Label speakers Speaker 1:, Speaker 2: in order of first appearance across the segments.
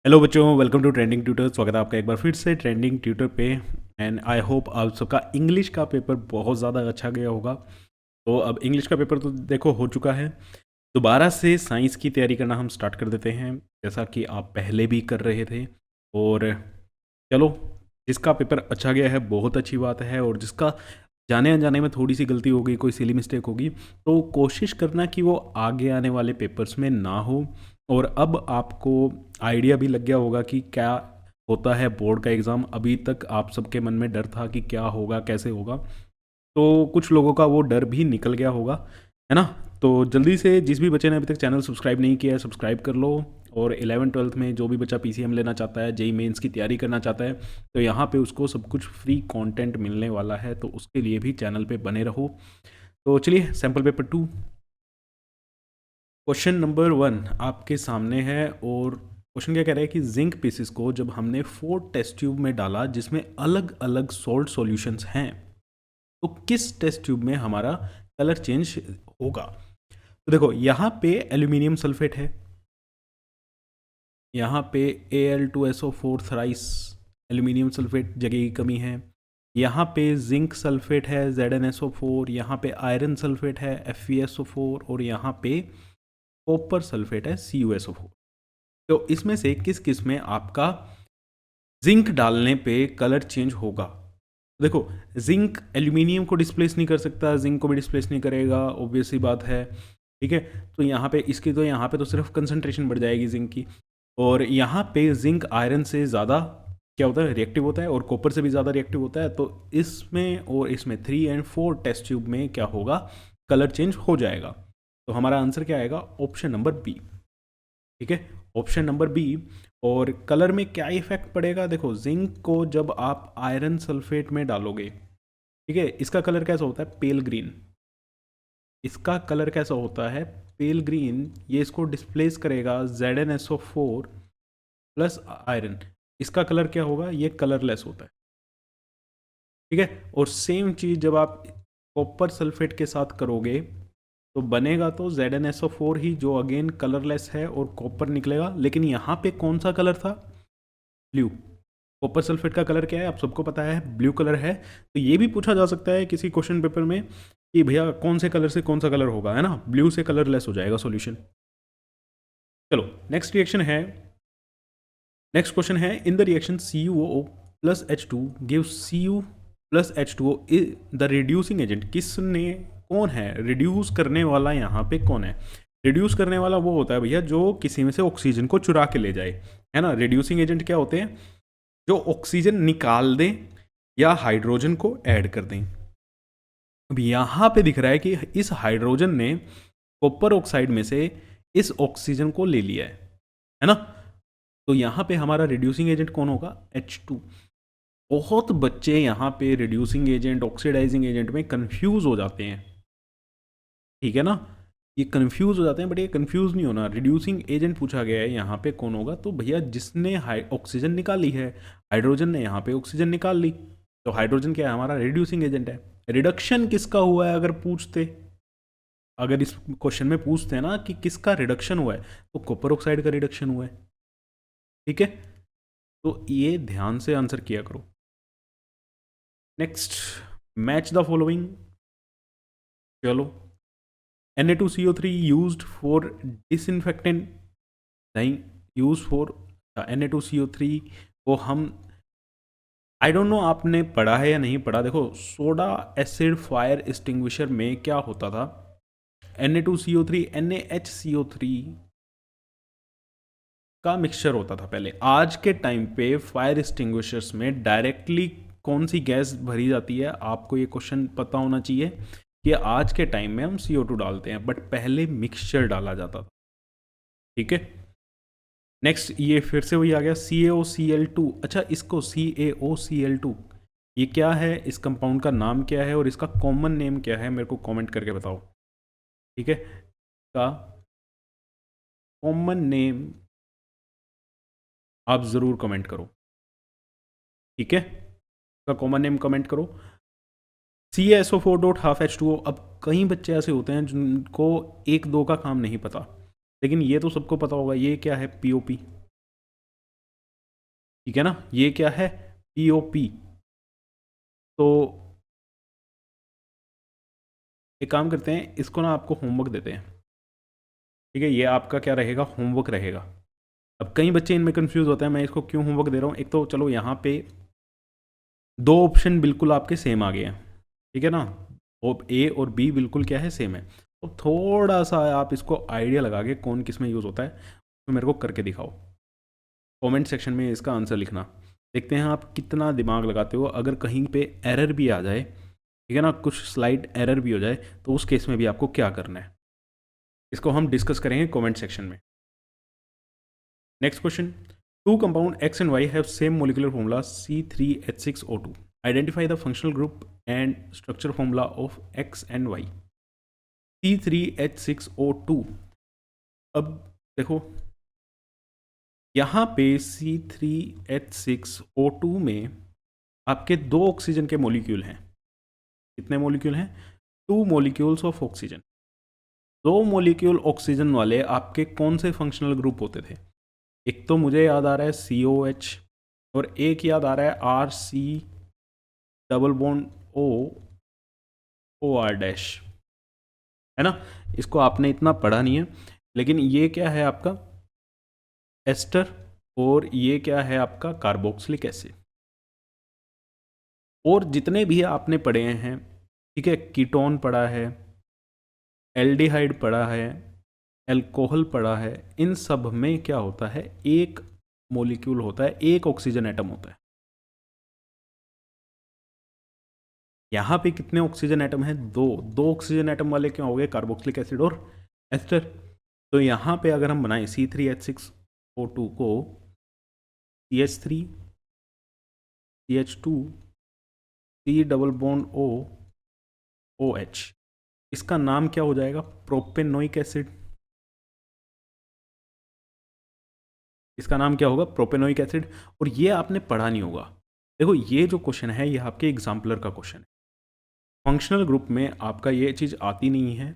Speaker 1: Hello बच्चों, welcome to trending tutor. स्वागत है आपका एक बार फिर से ट्रेंडिंग ट्यूटर पे। एंड आई होप आप सबका इंग्लिश का पेपर बहुत ज़्यादा अच्छा गया होगा। तो अब इंग्लिश का पेपर तो देखो हो चुका है। दोबारा से साइंस की तैयारी करना हम स्टार्ट कर देते हैं, जैसा कि आप पहले भी कर रहे थे। और चलो, जिसका पेपर अच्छा गया है बहुत अच्छी बात है, और जिसका जाने अनजाने में थोड़ी सी गलती हो गई, कोई सिली मिस्टेक होगी, तो कोशिश करना कि वो आगे आने वाले पेपर्स में ना हो। और अब आपको आइडिया भी लग गया होगा कि क्या होता है बोर्ड का एग्ज़ाम। अभी तक आप सबके मन में डर था कि क्या होगा, कैसे होगा। तो कुछ लोगों का वो डर भी निकल गया होगा, है ना। तो जल्दी से जिस भी बच्चे ने अभी तक चैनल सब्सक्राइब नहीं किया है, सब्सक्राइब कर लो। और 11th 12th में जो भी बच्चा पीसीएम लेना चाहता है, जेई मेंस की तैयारी करना चाहता है, तो यहाँ पे उसको सब कुछ फ्री कंटेंट मिलने वाला है, तो उसके लिए भी चैनल पे बने रहो। तो चलिए, सैम्पल पेपर 2 क्वेश्चन नंबर 1 आपके सामने है। और क्वेश्चन क्या कह रहा है कि जिंक पीसेस को जब हमने 4 टेस्ट ट्यूब में डाला जिसमें अलग अलग सॉल्ट सॉल्यूशंस हैं, तो किस टेस्ट ट्यूब में हमारा कलर चेंज होगा। तो देखो, यहाँ पे एल्यूमिनियम सल्फेट है, यहाँ पे Al2SO4 थ्राइस एल्यूमिनियम सल्फेट जगह की कमी है। यहाँ पे जिंक सल्फेट है ZnSO4, यहाँ पे आयरन सल्फेट है FeSO4, और यहाँ पे कॉपर सल्फेट है CuSO4। तो इसमें से किस किस में आपका जिंक डालने पे कलर चेंज होगा। देखो, जिंक एल्यूमिनियम को डिस्प्लेस नहीं कर सकता, जिंक को भी डिस्प्लेस नहीं करेगा, ऑब्वियस सी बात है। ठीक है, तो यहाँ पे इसकी तो यहाँ पे तो सिर्फ कंसंट्रेशन बढ़ जाएगी जिंक की। और यहाँ पे जिंक आयरन से ज़्यादा क्या होता है, रिएक्टिव होता है, और कॉपर से भी ज़्यादा रिएक्टिव होता है। तो इसमें और इसमें 3 और 4 टेस्ट ट्यूब में क्या होगा, कलर चेंज हो जाएगा। तो हमारा आंसर क्या आएगा, ऑप्शन नंबर बी। ठीक है, ऑप्शन नंबर बी। और कलर में क्या इफेक्ट पड़ेगा, देखो जिंक को जब आप आयरन सल्फेट में डालोगे, ठीक है, इसका कलर कैसा होता है, पेल ग्रीन। इसका कलर कैसा होता है, पेल ग्रीन। ये इसको डिस्प्लेस करेगा ZnSO4 प्लस आयरन। इसका कलर क्या होगा, ये कलरलेस होता है। ठीक है, और सेम चीज़ जब आप कॉपर सल्फेट के साथ करोगे तो बनेगा तो ZnSO4 ही, जो अगेन कलरलेस है, और कॉपर निकलेगा। लेकिन यहाँ पे कौन सा कलर था, ब्लू। कॉपर सल्फेट का कलर क्या है, आप सबको पता है, ब्लू कलर है। तो ये भी पूछा जा सकता है किसी क्वेश्चन पेपर में कि भैया कौन से कलर से कौन सा कलर होगा, है ना। ब्लू से कलरलेस हो जाएगा सॉल्यूशन। चलो, नेक्स्ट रिएक्शन है। नेक्स्ट क्वेश्चन है, in the reaction CuO plus H2 give Cu plus H2O the reducing agent. किसने, कौन है रिड्यूस करने वाला, यहाँ पे कौन है रिड्यूस करने वाला। वो होता है भैया जो किसी में से ऑक्सीजन को चुरा के ले जाए, है ना। रिड्यूसिंग एजेंट क्या होते हैं, जो ऑक्सीजन निकाल दें या हाइड्रोजन को ऐड कर दें। अब यहाँ पे दिख रहा है कि इस हाइड्रोजन ने कॉपर ऑक्साइड में से इस ऑक्सीजन को ले लिया है ना। तो यहाँ पे हमारा रिड्यूसिंग एजेंट कौन होगा, H2। बहुत बच्चे यहाँ पे रिड्यूसिंग एजेंट, ऑक्सीडाइजिंग एजेंट में कंफ्यूज हो जाते हैं। ठीक है ना, ये कंफ्यूज हो जाते हैं, बट ये कंफ्यूज नहीं होना। रिड्यूसिंग एजेंट पूछा गया है यहाँ पे कौन होगा, तो भैया जिसने ऑक्सीजन निकाली है, हाइड्रोजन ने यहाँ पे ऑक्सीजन निकाल ली, तो हाइड्रोजन क्या है, हमारा रिड्यूसिंग एजेंट है। रिडक्शन किसका हुआ है, अगर इस क्वेश्चन में पूछते हैं ना कि किसका रिडक्शन हुआ है, तो कॉपर ऑक्साइड का रिडक्शन हुआ है। ठीक है, तो ये ध्यान से आंसर किया करो। Next, match the following. चलो, Na2CO3 यूज्ड फॉर डिसइंफेक्टेंट, नहीं, यूज फॉर Na2CO3 को हम, आई डोंट नो आपने पढ़ा है या नहीं पढ़ा। देखो, सोडा एसिड फायर एक्सटिंग्विशर में क्या होता था, Na2CO3 NaHCO3 का मिक्सचर होता था पहले। आज के टाइम पे फायर एक्सटिंग्विशर्स में डायरेक्टली कौन सी गैस भरी जाती है, आपको ये क्वेश्चन पता होना चाहिए कि आज के टाइम में हम CO2 डालते हैं, बट पहले मिक्सचर डाला जाता था। ठीक है, नेक्स्ट, ये फिर से वही आ गया CaOCl2। अच्छा, इसको CaOCl2 ये क्या है, इस कंपाउंड का नाम क्या है और इसका कॉमन नेम क्या है, मेरे को कमेंट करके बताओ। ठीक है, का कॉमन नेम आप ज़रूर कमेंट करो। ठीक है, का कॉमन नेम कमेंट करो। CaSO4.12H2O। अब कई बच्चे ऐसे होते हैं जिनको एक दो का काम नहीं पता, लेकिन ये तो सबको पता होगा, ये क्या है, POP। ठीक है ना, ये क्या है, POP। तो एक काम करते हैं, इसको ना आपको होमवर्क देते हैं, ठीक है, ये आपका क्या रहेगा, होमवर्क रहेगा। अब कई बच्चे इनमें कंफ्यूज होते हैं, मैं इसको क्यों होमवर्क दे रहा हूँ। एक तो चलो यहाँ पे दो ऑप्शन बिल्कुल आपके सेम आ गए हैं, ठीक है ना, A और B बिल्कुल क्या है, सेम है। तो थोड़ा सा आप इसको आइडिया लगा के कौन किस में यूज़ होता है तो मेरे को करके दिखाओ, कमेंट सेक्शन में इसका आंसर लिखना। देखते हैं आप कितना दिमाग लगाते हो। अगर कहीं पे एरर भी आ जाए, ठीक है ना, कुछ स्लाइड एरर भी हो जाए, तो उस केस में भी आपको क्या करना है, इसको हम डिस्कस करेंगे कमेंट सेक्शन में। Next question, two compound X and Y have same molecular formula C3H6O2, identify the functional group and structure formula of X and Y। C3H6O2, अब देखो यहाँ पे C3H6O2 में आपके दो ऑक्सीजन के मोलिक्यूल हैं। कितने मोलिक्यूल हैं, 2 मोलिक्यूल्स ऑफ ऑक्सीजन। दो मोलिक्यूल ऑक्सीजन वाले आपके कौन से फंक्शनल ग्रुप होते थे, एक तो मुझे याद आ रहा है COH और एक याद आ रहा है RC double bond OR dash, है ना। इसको आपने इतना पढ़ा नहीं है, लेकिन ये क्या है आपका एस्टर और ये क्या है आपका कार्बोक्सिलिक एसिड। और जितने भी आपने पढ़े हैं, ठीक है, कीटोन पढ़ा है, एल्डिहाइड पढ़ा है, एल्कोहल पढ़ा है, इन सब में क्या होता है, एक मॉलिक्यूल होता है, एक ऑक्सीजन एटम होता है। यहाँ पे कितने ऑक्सीजन एटम हैं, दो ऑक्सीजन एटम वाले क्या हो गए, कार्बोक्सिलिक एसिड और एस्टर। तो यहाँ पे अगर हम बनाएं C3H6O2 को CH3 CH2 C double bond OH, इसका नाम क्या हो जाएगा, प्रोपेनोइक एसिड। इसका नाम क्या होगा, प्रोपेनोइक एसिड। और ये आपने पढ़ा नहीं होगा। देखो ये जो क्वेश्चन है ये आपके एग्जाम्पलर का क्वेश्चन है, फंक्शनल ग्रुप में आपका ये चीज़ आती नहीं है,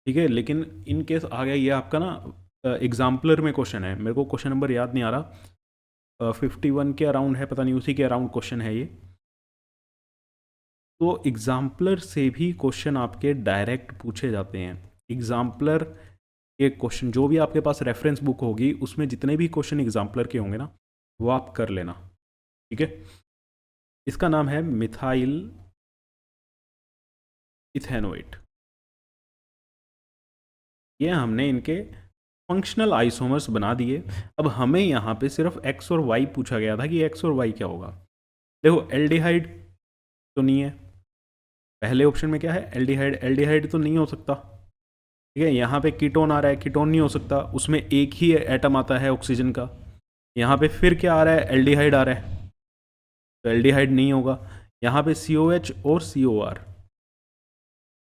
Speaker 1: ठीक है, लेकिन इन केस आ गया ये आपका ना एग्जाम्पलर में क्वेश्चन है। मेरे को क्वेश्चन नंबर याद नहीं आ रहा, 51 के अराउंड है, पता नहीं उसी के अराउंड क्वेश्चन है ये। तो एग्जाम्पलर से भी क्वेश्चन आपके डायरेक्ट पूछे जाते हैं। एग्जाम्पलर के क्वेश्चन जो भी आपके पास रेफरेंस बुक होगी उसमें जितने भी क्वेश्चन एग्जाम्पलर के होंगे ना वो आप कर लेना, ठीक है। इसका नाम है मिथाइल इथेनोएट। ये हमने इनके फंक्शनल आइसोमर्स बना दिए। अब हमें यहाँ पे सिर्फ X और Y पूछा गया था कि X और Y क्या होगा। देखो एल्डिहाइड तो नहीं है, पहले ऑप्शन में क्या है, एल्डिहाइड, एल्डिहाइड तो नहीं हो सकता, ठीक है। यहाँ पे कीटोन आ रहा है, कीटोन नहीं हो सकता, उसमें एक ही एटम आता है ऑक्सीजन का। यहाँ पे फिर क्या आ रहा है, एल्डिहाइड आ रहा है, तो एल्डिहाइड नहीं होगा। यहाँ पे COH और COR,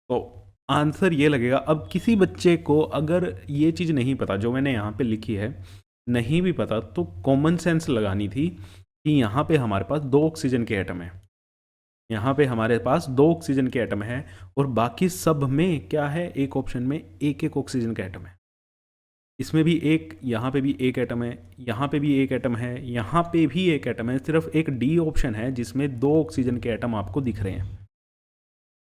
Speaker 1: तो आंसर ये लगेगा। अब किसी बच्चे को अगर ये चीज़ नहीं पता जो मैंने यहाँ पे लिखी है, नहीं भी पता, तो कॉमन सेंस लगानी थी कि यहाँ पे हमारे पास दो ऑक्सीजन के एटम है, यहाँ पे हमारे पास दो ऑक्सीजन के एटम है, और बाकी सब में क्या है, एक ऑप्शन में एक एक ऑक्सीजन का एटम है। इसमें भी एक, यहाँ पे भी एक एटम है, यहाँ पे भी एक एटम है, यहाँ पे भी एक एटम है। सिर्फ एक D ऑप्शन है जिसमें दो ऑक्सीजन के एटम आपको दिख रहे हैं,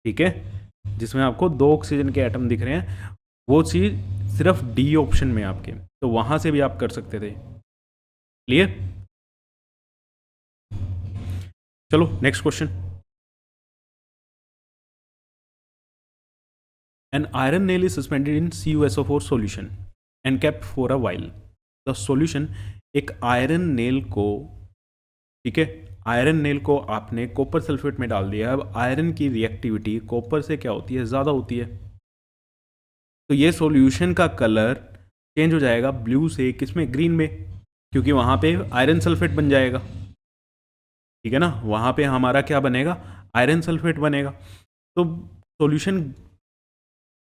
Speaker 1: ठीक है, जिसमें आपको दो ऑक्सीजन के एटम दिख रहे हैं, वो चीज़ सिर्फ D ऑप्शन में आपके, तो वहां से भी आप कर सकते थे। क्लियर, चलो next question. An iron nail is suspended in CuSO4 solution and kept for a while. The solution, एक आयरन नेल को, ठीक है, आयरन नेल को आपने कॉपर सल्फेट में डाल दिया। अब आयरन की रिएक्टिविटी कॉपर से क्या होती है, ज़्यादा होती है, तो ये सॉल्यूशन का कलर चेंज हो जाएगा ब्लू से किसमें, ग्रीन में, क्योंकि वहाँ पे आयरन सल्फेट बन जाएगा, ठीक है ना, वहाँ पे हमारा क्या बनेगा, आयरन सल्फेट बनेगा। तो सॉल्यूशन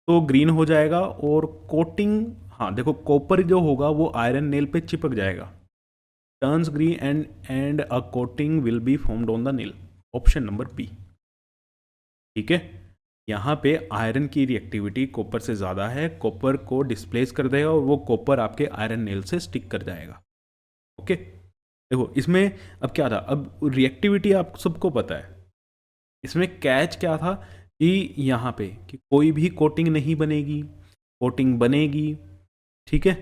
Speaker 1: तो ग्रीन हो जाएगा, और कोटिंग, हाँ देखो कॉपर जो होगा वो आयरन नेल पे चिपक जाएगा, turns green and a coating will be formed on the nail, option number B, ठीक है। यहाँ पे आयरन की रिएक्टिविटी कॉपर से ज़्यादा है, कॉपर को डिस्प्लेस कर देगा और वो कॉपर आपके आयरन नेल से स्टिक कर जाएगा, ओके। देखो इसमें अब क्या था, अब रिएक्टिविटी आप सबको पता है, इसमें कैच क्या था कि यहाँ पे कि कोई भी कोटिंग नहीं बनेगी, कोटिंग बनेगी, ठीक है,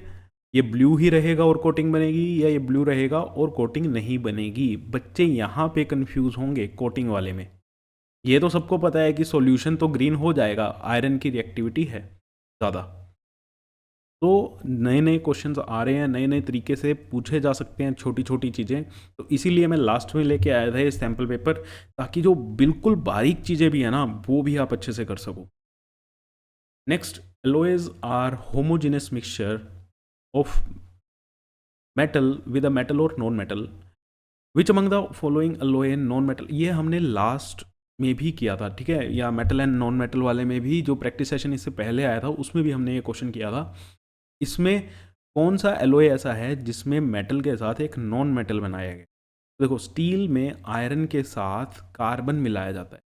Speaker 1: ये ब्लू ही रहेगा और कोटिंग बनेगी, या ये ब्लू रहेगा और कोटिंग नहीं बनेगी। बच्चे यहाँ पे कंफ्यूज होंगे कोटिंग वाले में। ये तो सबको पता है कि सॉल्यूशन तो ग्रीन हो जाएगा, आयरन की रिएक्टिविटी है ज़्यादा। तो नए नए क्वेश्चंस आ रहे हैं, नए नए तरीके से पूछे जा सकते हैं छोटी छोटी चीज़ें, तो इसीलिए मैं लास्ट में लेके आया था ये सैम्पल पेपर, ताकि जो बिल्कुल बारीक चीज़ें भी है ना वो भी आप अच्छे से कर सको। Next, alloys are homogenous mixture of metal with a metal और non metal, which among the following alloy and non metal. ये हमने लास्ट में भी किया था, ठीक है, या मेटल एंड नॉन मेटल वाले में भी जो प्रैक्टिस सेशन इससे पहले आया था उसमें भी हमने ये क्वेश्चन किया था। इसमें कौन सा एलोए ऐसा है जिसमें मेटल के साथ एक नॉन मेटल बनाया गया। देखो स्टील में आयरन के साथ कार्बन मिलाया जाता है,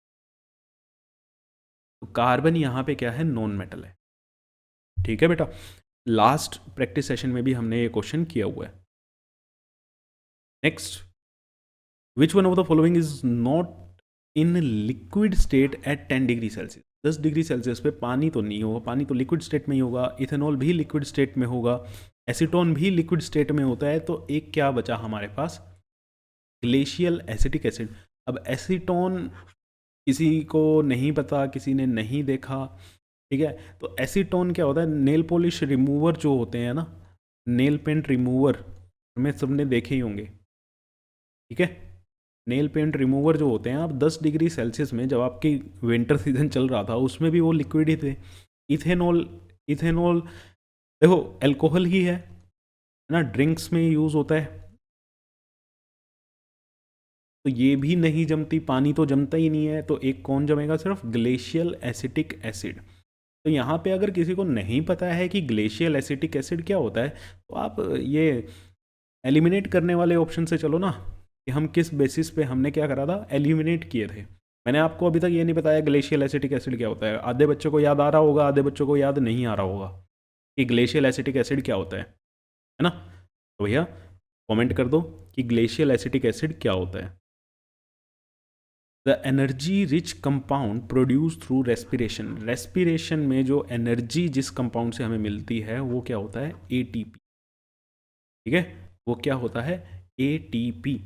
Speaker 1: तो कार्बन यहाँ पे क्या है, नॉन मेटल है, ठीक है बेटा। लास्ट प्रैक्टिस सेशन में भी हमने ये क्वेश्चन किया हुआ है। Next, which one of the following is not in liquid state at 10 degree Celsius. 10 degree Celsius पे पानी तो नहीं होगा, पानी तो लिक्विड स्टेट में ही होगा, इथेनॉल भी लिक्विड स्टेट में होगा, एसीटोन भी लिक्विड स्टेट में होता है, तो एक क्या बचा हमारे पास, ग्लेशियल एसिटिक एसिड। अब एसीटोन किसी को नहीं पता, किसी ने नहीं देखा, ठीक है, तो एसीटोन क्या होता है, नेल पॉलिश रिमूवर जो होते हैं ना, नेल पेंट रिमूवर में सबने देखे ही होंगे, ठीक है, नेल पेंट रिमूवर जो होते हैं, आप 10 डिग्री सेल्सियस में, जब आपकी विंटर सीजन चल रहा था उसमें भी वो लिक्विड ही थे। इथेनॉल, इथेनॉल देखो अल्कोहल ही है ना, ड्रिंक्स में यूज़ होता है, तो ये भी नहीं जमती, पानी तो जमता ही नहीं है, तो एक कौन जमेगा, सिर्फ ग्लेशियल एसिटिक एसिड। तो यहाँ पे अगर किसी को नहीं पता है कि ग्लेशियल एसिटिक एसिड क्या होता है, तो आप ये एलिमिनेट करने वाले ऑप्शन से चलो ना, कि हम किस बेसिस पे हमने क्या करा था, एलिमिनेट किए थे। मैंने आपको अभी तक ये नहीं बताया ग्लेशियल एसिटिक एसिड क्या होता है। आधे बच्चों को याद आ रहा होगा, आधे बच्चों को याद नहीं आ रहा होगा कि ग्लेशियल एसिटिक एसिड क्या होता है ना। तो भैया कमेंट कर दो कि ग्लेशियल एसिटिक एसिड क्या होता है। The energy rich compound produce through respiration. Respiration में जो एनर्जी जिस कंपाउंड से हमें मिलती है वो क्या होता है, एटीपी, ठीक है, वो क्या होता है, एटीपी।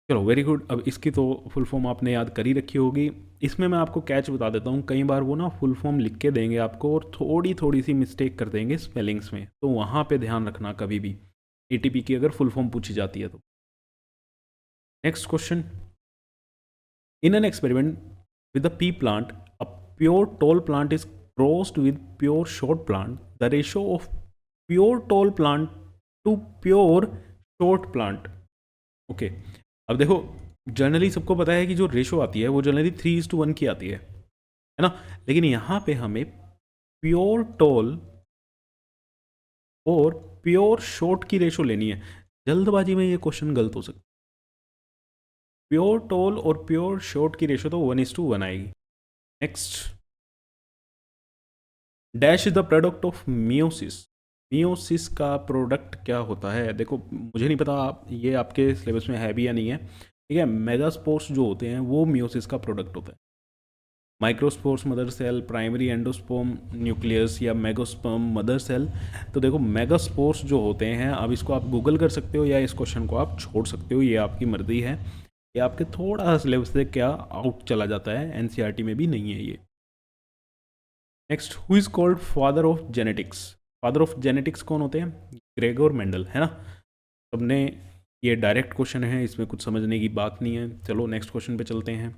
Speaker 1: चलो वेरी गुड। अब इसकी तो फुल फॉर्म आपने याद कर ही रखी होगी। इसमें मैं आपको कैच बता देता हूँ, कई बार वो ना फुल फॉर्म लिख के देंगे आपको और थोड़ी थोड़ी सी मिस्टेक कर देंगे स्पेलिंग्स में, तो वहाँ पे ध्यान रखना कभी भी एटीपी की अगर फुल फॉर्म पूछी जाती है तो। Next question, in an experiment with a pea plant, a pure tall plant is crossed with pure short plant. The ratio of pure tall plant to pure short plant. Okay, अब देखो generally सबको पता है कि जो ratio आती है वो जनरली 3:1 की आती है ना, लेकिन यहाँ पे हमें प्योर टॉल और प्योर शॉर्ट की रेशो लेनी है। जल्दबाजी में ये क्वेश्चन गलत हो सकता है। प्योर टॉल और प्योर शॉर्ट की रेशो तो 1:1 आएगी। Next, dash is the product of meiosis. Meiosis का प्रोडक्ट क्या होता है, देखो मुझे नहीं पता आप ये आपके सिलेबस में है भी या नहीं है, ठीक है। मेगास्पोर्स जो होते हैं वो मियोसिस का प्रोडक्ट होता है। Microspores mother cell, primary endosperm nucleus या मेगास्पर्म मदर सेल। तो देखो मेगास्पोर्स जो होते हैं, अब इसको आप गूगल कर सकते हो या इस क्वेश्चन को आप छोड़ सकते हो, ये आपकी मर्जी है। ये आपके थोड़ा सा सिलेबस से क्या आउट चला जाता है, एनसीईआरटी में भी नहीं है ये। Next, who is called father of genetics. Father of genetics कौन होते हैं, ग्रेगोर मेंडल, है ना। सबने ये डायरेक्ट क्वेश्चन है, इसमें कुछ समझने की बात नहीं है। चलो नेक्स्ट क्वेश्चन पे चलते हैं।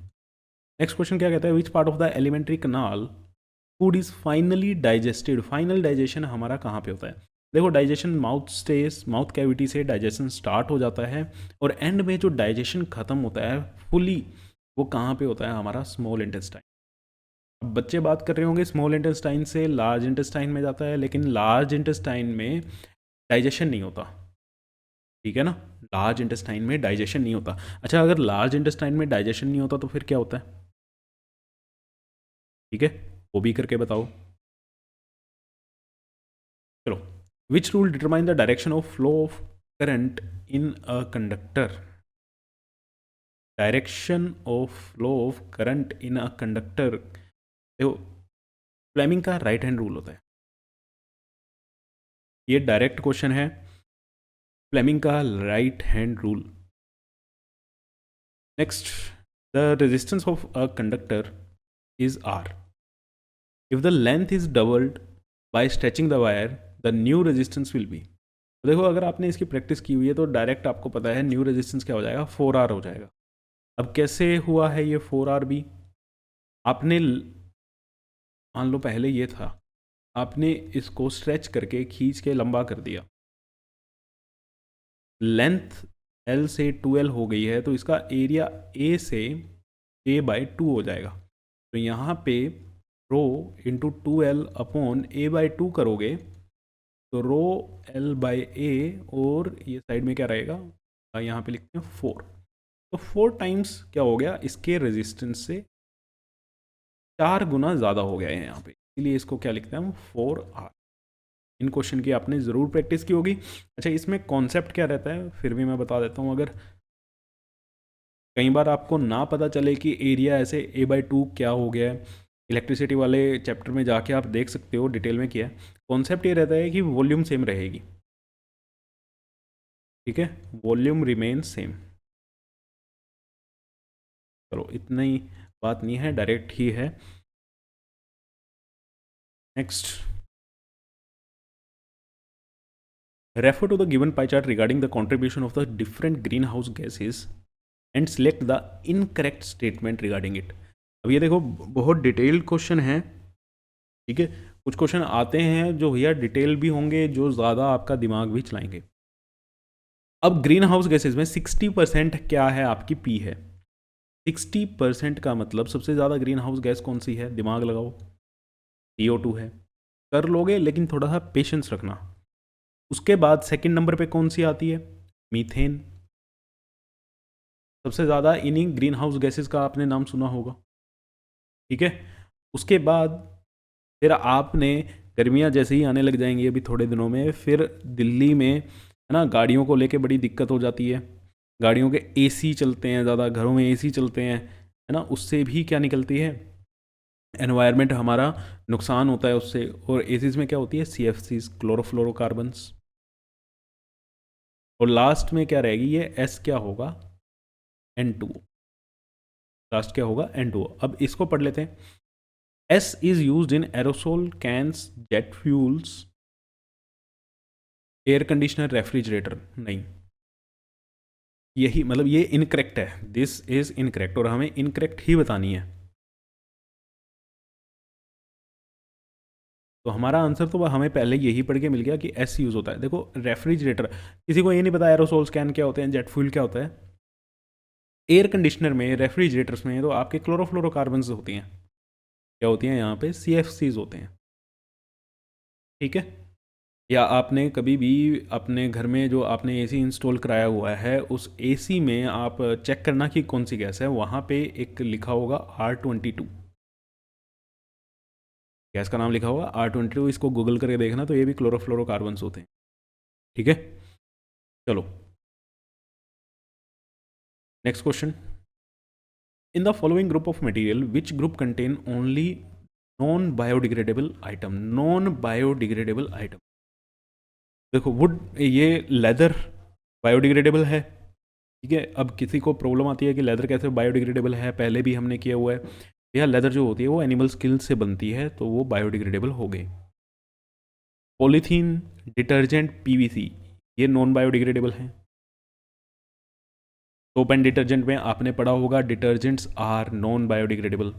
Speaker 1: नेक्स्ट क्वेश्चन क्या कहता है, which part of the elementary kanal food is finally digested. Final digestion हमारा कहाँ पे होता है, देखो digestion mouth stage, mouth cavity से डाइजेशन स्टार्ट हो जाता है और एंड में जो डाइजेशन खत्म होता है फुली, वो कहाँ पे होता है, हमारा स्मॉल इंटेस्टाइन। अब बच्चे बात कर रहे होंगे स्मॉल इंटेस्टाइन से लार्ज इंटेस्टाइन में जाता है, लेकिन लार्ज इंटेस्टाइन में डाइजेशन नहीं होता, ठीक है ना, लार्ज इंटेस्टाइन में डाइजेशन नहीं होता। अच्छा, अगर लार्ज इंटेस्टाइन में डाइजेशन नहीं होता तो फिर क्या होता है, ठीक है, वो भी करके बताओ। चलो, which rule determine the direction of flow of current in a conductor, direction of flow of current in a conductor, देखो फ्लेमिंग का राइट हैंड रूल होता है, ये डायरेक्ट क्वेश्चन है, फ्लेमिंग का right hand rule. Next, the resistance of a conductor is R, if the length is doubled by stretching the wire the new resistance will be. देखो अगर आपने इसकी practice की हुई है तो डायरेक्ट आपको पता है न्यू रेजिस्टेंस क्या हो जाएगा, 4R हो जाएगा। अब कैसे हुआ है ये 4R भी, आपने मान लो पहले ये था, आपने इसको स्ट्रेच करके खींच के लंबा कर दिया, लेंथ L से 2L हो गई है, तो इसका एरिया A से A/2 हो जाएगा। तो यहाँ पे rho into 2L upon A/2 करोगे तो रो L/A, और ये साइड में क्या रहेगा, यहाँ पे लिखते हैं 4, तो 4 टाइम्स क्या हो गया, इसके रेजिस्टेंस से 4 गुना ज़्यादा हो गया है यहाँ पे, इसलिए इसको क्या लिखते हैं हम, 4R। इन क्वेश्चन की आपने ज़रूर प्रैक्टिस की होगी। अच्छा, इसमें कॉन्सेप्ट क्या रहता है फिर भी मैं बता देता हूँ, अगर कई बार आपको ना पता चले कि एरिया ऐसे A/2 क्या हो गया है, इलेक्ट्रिसिटी वाले चैप्टर में जाके आप देख सकते हो, डिटेल में किया है। कॉन्सेप्ट ये रहता है कि वॉल्यूम सेम रहेगी, ठीक है, वॉल्यूम रिमेन सेम। चलो इतना ही, बात नहीं है, डायरेक्ट ही है। Next, refer to the given pie chart regarding the contribution of the different greenhouse gases and select the incorrect statement regarding it। अब ये देखो बहुत डिटेल्ड क्वेश्चन है, ठीक है, कुछ क्वेश्चन आते हैं जो भैया डिटेल भी होंगे, जो ज़्यादा आपका दिमाग भी चलाएंगे। अब ग्रीन हाउस गैसेज में 60% क्या है, आपकी पी है। 60% का मतलब सबसे ज़्यादा ग्रीन हाउस गैस कौन सी है, दिमाग लगाओ, CO2 है। कर लोगे लेकिन थोड़ा सा पेशेंस रखना। उसके बाद सेकंड नंबर पे कौन सी आती है, मीथेन। सबसे ज़्यादा इन्हीं ग्रीन हाउस गैसेस का आपने नाम सुना होगा, ठीक है। उसके बाद फिर आपने, गर्मियाँ जैसे ही आने लग जाएंगी अभी थोड़े दिनों में, फिर दिल्ली में है ना गाड़ियों को लेके बड़ी दिक्कत हो जाती है, गाड़ियों के AC चलते हैं ज़्यादा, घरों में AC चलते हैं, है ना, उससे भी क्या निकलती है, एनवायरनमेंट हमारा नुकसान होता है उससे। और एसीज में क्या होती है, CFCs, क्लोरोफ्लोरोकार्बन्स। और लास्ट में क्या रहेगी, ये S क्या होगा, N2। लास्ट क्या होगा, N2। अब इसको पढ़ लेते हैं। S is used in aerosol cans, jet fuels, air conditioner, refrigerator. नहीं, यही मतलब ये इनकरेक्ट है, दिस इज इनकरेक्ट, और हमें इनकरेक्ट ही बतानी है। तो हमारा आंसर तो हमें पहले यही पढ़ के मिल गया कि S यूज होता है। देखो रेफ्रिजरेटर, किसी को ये नहीं पता एरोसोल्स कैन क्या होते हैं, जेट फ्यूल क्या होता है। एयर कंडीशनर में, रेफ्रिजरेटर्स में तो आपके क्लोरोफ्लोरोकार्बन्स होती हैं, क्या होती हैं यहाँ पे, CFCs होते हैं, ठीक है। या आपने कभी भी अपने घर में जो आपने AC इंस्टॉल कराया हुआ है, उस AC में आप चेक करना कि कौन सी गैस है, वहाँ पे एक लिखा होगा R22, गैस का नाम लिखा होगा R22, इसको गूगल करके देखना, तो ये भी क्लोरोफ्लोरोकार्बन्स होते हैं, ठीक है। चलो next question, in the following group of material which group contain only non biodegradable item, non biodegradable item. देखो वुड, ये लेदर बायोडिग्रेडेबल है, ठीक है। अब किसी को प्रॉब्लम आती है कि लेदर कैसे बायोडिग्रेडेबल है, पहले भी हमने किया हुआ है, यह लेदर जो होती है वो एनिमल स्किन से बनती है, तो वो बायोडिग्रेडेबल हो गई। पॉलीथीन, डिटर्जेंट, PVC, ये नॉन बायोडिग्रेडेबल हैं। सोप एंड डिटर्जेंट में आपने पढ़ा होगा डिटर्जेंट्स आर नॉन बायोडिग्रेडेबल।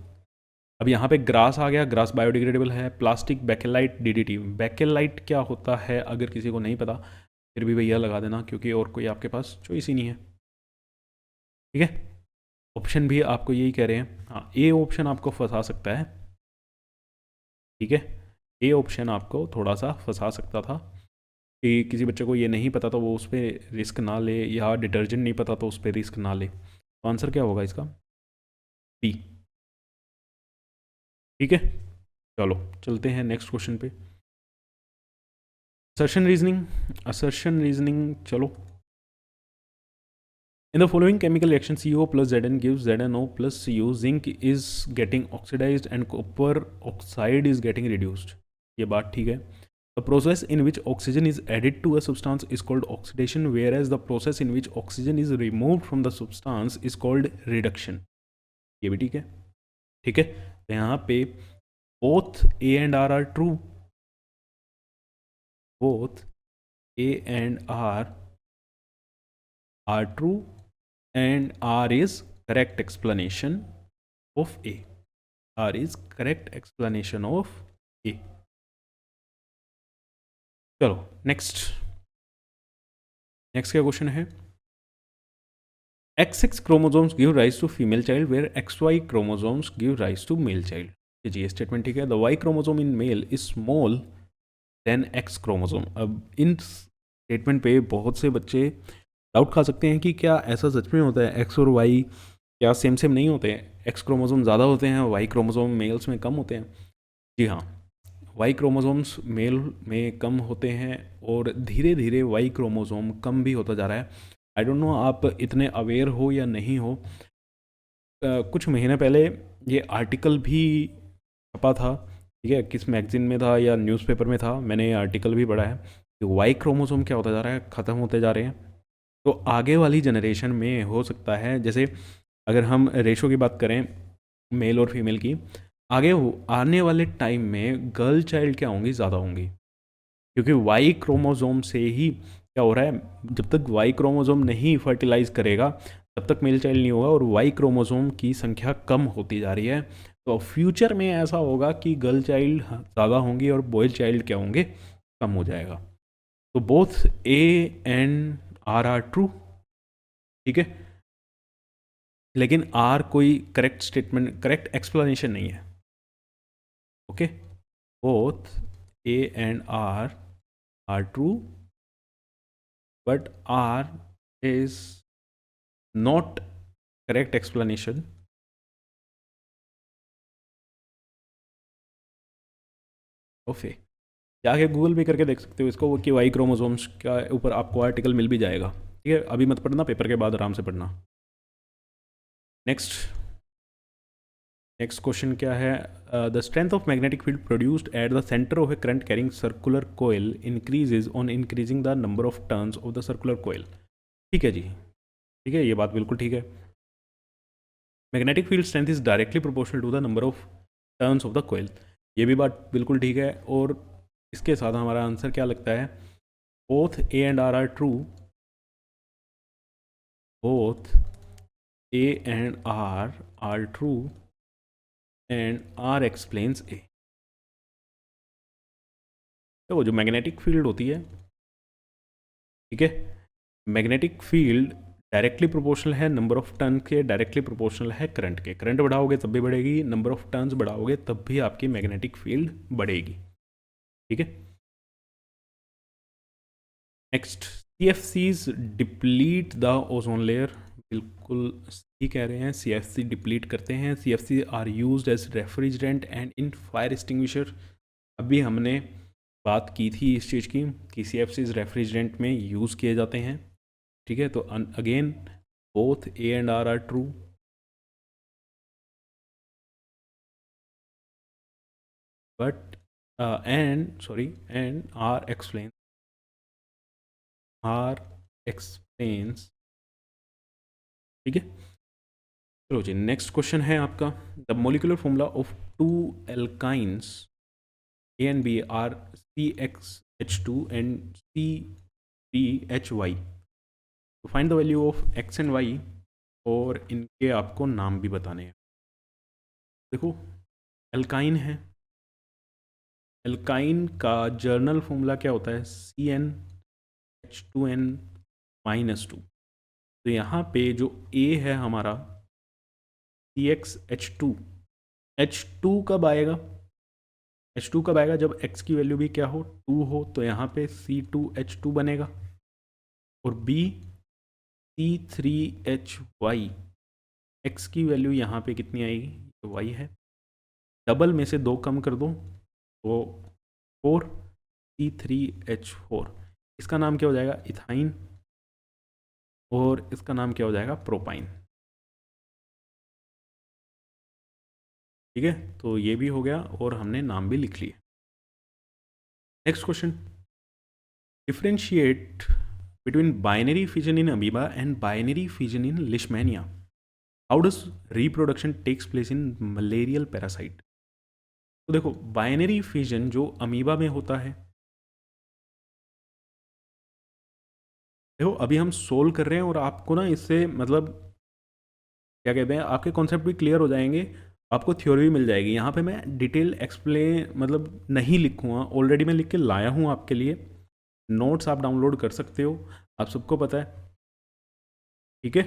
Speaker 1: अब यहाँ पे ग्रास आ गया, ग्रास बायोडिग्रेडेबल है। Plastic, Bakelite, DDT। बैकेलाइट क्या होता है अगर किसी को नहीं पता, फिर भी भैया लगा देना, क्योंकि और कोई आपके पास चॉइस ही नहीं है, ठीक है। ऑप्शन भी आपको यही कह रहे हैं, हाँ A ऑप्शन आपको फंसा सकता है, ठीक है। A ऑप्शन आपको थोड़ा सा फंसा सकता था कि किसी बच्चे को ये नहीं पता तो वो उस पर रिस्क ना ले, या डिटर्जेंट नहीं पता तो उस पर रिस्क ना ले। तो आंसर क्या होगा इसका, B, ठीक है। चलो चलते हैं नेक्स्ट क्वेश्चन पे। असर्शन रीजनिंग चलो. In the following chemical reaction, CO plus Zn gives ZnO plus Cu. Zinc is getting oxidized and copper oxide is getting reduced. ये बात ठीक है. The process in which oxygen is added to a substance is called oxidation, whereas the process in which oxygen is removed from the substance is called reduction. ये भी ठीक है. ठीक है. तो यहाँ पे both A and R are true. Both A and R are true. And R is correct explanation of A. R is correct explanation of A. चलो नेक्स्ट क्या क्वेश्चन है. XX chromosomes give rise to female child where XY chromosomes give rise to male child. ये statement ठीक है. The Y chromosome in male is small than X chromosome. अब इन statement पे बहुत से बच्चे डाउट खा सकते हैं कि क्या ऐसा सच में होता है, एक्स और वाई क्या सेम नहीं होते हैं, एक्स क्रोमोसोम ज़्यादा होते हैं, वाई क्रोमोसोम मेल्स में कम होते हैं. जी हाँ, वाई क्रोमोसोम्स मेल में कम होते हैं और धीरे धीरे वाई क्रोमोसोम कम भी होता जा रहा है. आई डोंट नो आप इतने अवेयर हो या नहीं हो. कुछ महीने पहले ये आर्टिकल भी छपा था, ठीक है, किस मैगजीन में था या न्यूज़पेपर में था, मैंने ये आर्टिकल भी पढ़ा है कि वाई क्रोमोसोम क्या होता जा रहा है, ख़त्म होते जा रहे हैं. तो आगे वाली जनरेशन में हो सकता है, जैसे अगर हम रेशो की बात करें मेल और फीमेल की, आगे आने वाले टाइम में गर्ल चाइल्ड क्या होंगी, ज़्यादा होंगी, क्योंकि वाई क्रोमोसोम से ही क्या हो रहा है, जब तक वाई क्रोमोसोम नहीं फर्टिलाइज करेगा तब तक मेल चाइल्ड नहीं होगा और वाई क्रोमोसोम की संख्या कम होती जा रही है. तो फ्यूचर में ऐसा होगा कि गर्ल चाइल्ड ज़्यादा होंगी और बॉय चाइल्ड क्या होंगे, कम हो जाएगा. तो both A and R true. ठीक है, लेकिन आर कोई करेक्ट स्टेटमेंट, करेक्ट एक्सप्लेनेशन नहीं है. Okay, both A and R true but R is not correct explanation. Okay, जाके गूगल भी करके देख सकते हो इसको कि वाई क्रोमोसोम्स का ऊपर आपको आर्टिकल मिल भी जाएगा. ठीक है, अभी मत पढ़ना, पेपर के बाद आराम से पढ़ना. नेक्स्ट क्वेश्चन क्या है. The strength of magnetic field produced at the centre of a current carrying circular coil increases on increasing the number of turns of the circular coil. ठीक है जी, ठीक है, ये बात बिल्कुल ठीक है. Magnetic field strength is directly proportional to the number of turns of the coil. ये भी बात बिल्कुल ठीक है. और इसके साथ हमारा आंसर क्या लगता है, both A and R true. Both A and R true and R explains A. तो जो मैग्नेटिक फील्ड होती है, ठीक है, मैग्नेटिक फील्ड डायरेक्टली प्रोपोर्शनल है नंबर ऑफ टर्न के, डायरेक्टली प्रोपोर्शनल है करंट के. करंट बढ़ाओगे तब भी बढ़ेगी, नंबर ऑफ टर्न्स बढ़ाओगे तब भी आपकी मैग्नेटिक फील्ड बढ़ेगी. ठीक है. Next, CFCs deplete the ozone layer. बिल्कुल सही कह रहे हैं, CFC डिप्लीट करते हैं. CFC are used as refrigerant and in fire extinguisher. अभी हमने बात की थी इस चीज़ की कि CFCs रेफ्रिजरेंट में यूज़ किए जाते हैं. ठीक है, तो again both A and R true. But and R explains. ठीक है, चलो जी, नेक्स्ट क्वेश्चन है आपका. The molecular formula of two alkynes A and B are CXH2 and CPHY. तो find the value of X and Y और इनके आपको नाम भी बताने हैं. देखो, एल्काइन है, एल्काइन का जर्नल फॉर्मूला क्या होता है, CnH2n-2. तो यहाँ पे जो A है हमारा CXH2, H2 कब आएगा, H2 कब आएगा, जब X की वैल्यू भी क्या हो, 2 हो. तो यहाँ पे C2H2 बनेगा. और B C3Hy. X की वैल्यू यहाँ पे कितनी आएगी, तो Y है. डबल में से 2 कम कर दो तो 4. C3H4, इसका नाम क्या हो जाएगा? इथाइन, और इसका नाम क्या हो जाएगा? प्रोपाइन। ठीक है, तो ये भी हो गया और हमने नाम भी लिख लिए। Next question, differentiate between binary fission in amoeba and binary fission in leishmania. How does reproduction takes place in malarial parasite? तो देखो, बाइनरी फिजन जो अमीबा में होता है, देखो अभी हम सोल्व कर रहे हैं और आपको ना इससे मतलब क्या कहते हैं, आपके कॉन्सेप्ट भी क्लियर हो जाएंगे, आपको थ्योरी भी मिल जाएगी। यहाँ पे मैं डिटेल एक्सप्लेन मतलब नहीं लिखूँगा, ऑलरेडी मैं लिख के लाया हूँ आपके लिए, नोट्स आप डाउनलोड कर सकते हो, आप सबको पता है। ठीक है,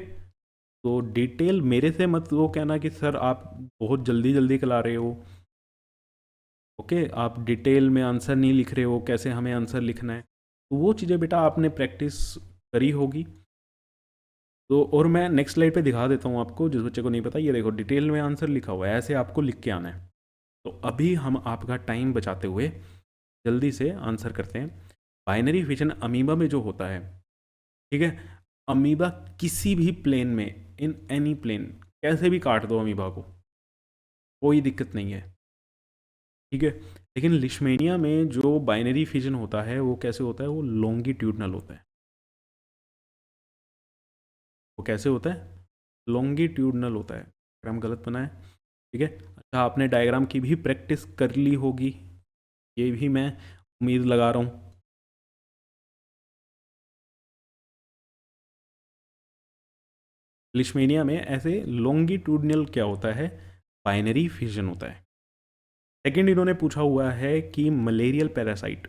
Speaker 1: तो डिटेल मेरे से मत वो कहना कि सर आप बहुत जल्दी जल्दी करा रहे हो। ओके, आप डिटेल में आंसर नहीं लिख रहे हो, कैसे हमें आंसर लिखना है, तो वो चीज़ें बेटा आपने प्रैक्टिस करी होगी। तो और मैं नेक्स्ट स्लाइड पे दिखा देता हूँ आपको, जिस बच्चे को नहीं पता, ये देखो डिटेल में आंसर लिखा हुआ है, ऐसे आपको लिख के आना है। तो अभी हम आपका टाइम बचाते हुए जल्दी से आंसर करते हैं। बाइनरी फिजन अमीबा में जो होता है, ठीक है, अमीबा किसी भी प्लेन में, इन एनी प्लेन, कैसे भी काट दो अमीबा को, कोई दिक्कत नहीं है। ठीक है, लेकिन लिशमेनिया में जो बाइनरी फिजन होता है वो कैसे होता है? वो लॉन्गिट्यूडनल होता है। वो कैसे होता है? लॉन्गिट्यूडनल होता है। डायग्राम गलत बना है, ठीक है। अच्छा, आपने डायग्राम की भी प्रैक्टिस कर ली होगी, ये भी मैं उम्मीद लगा रहा हूँ। लिशमेनिया में ऐसे लॉन्गिट्यूडनल क्या होता है? बाइनरी फिजन होता है। सेकंड इन्होंने पूछा हुआ है कि मलेरियल पैरासाइट,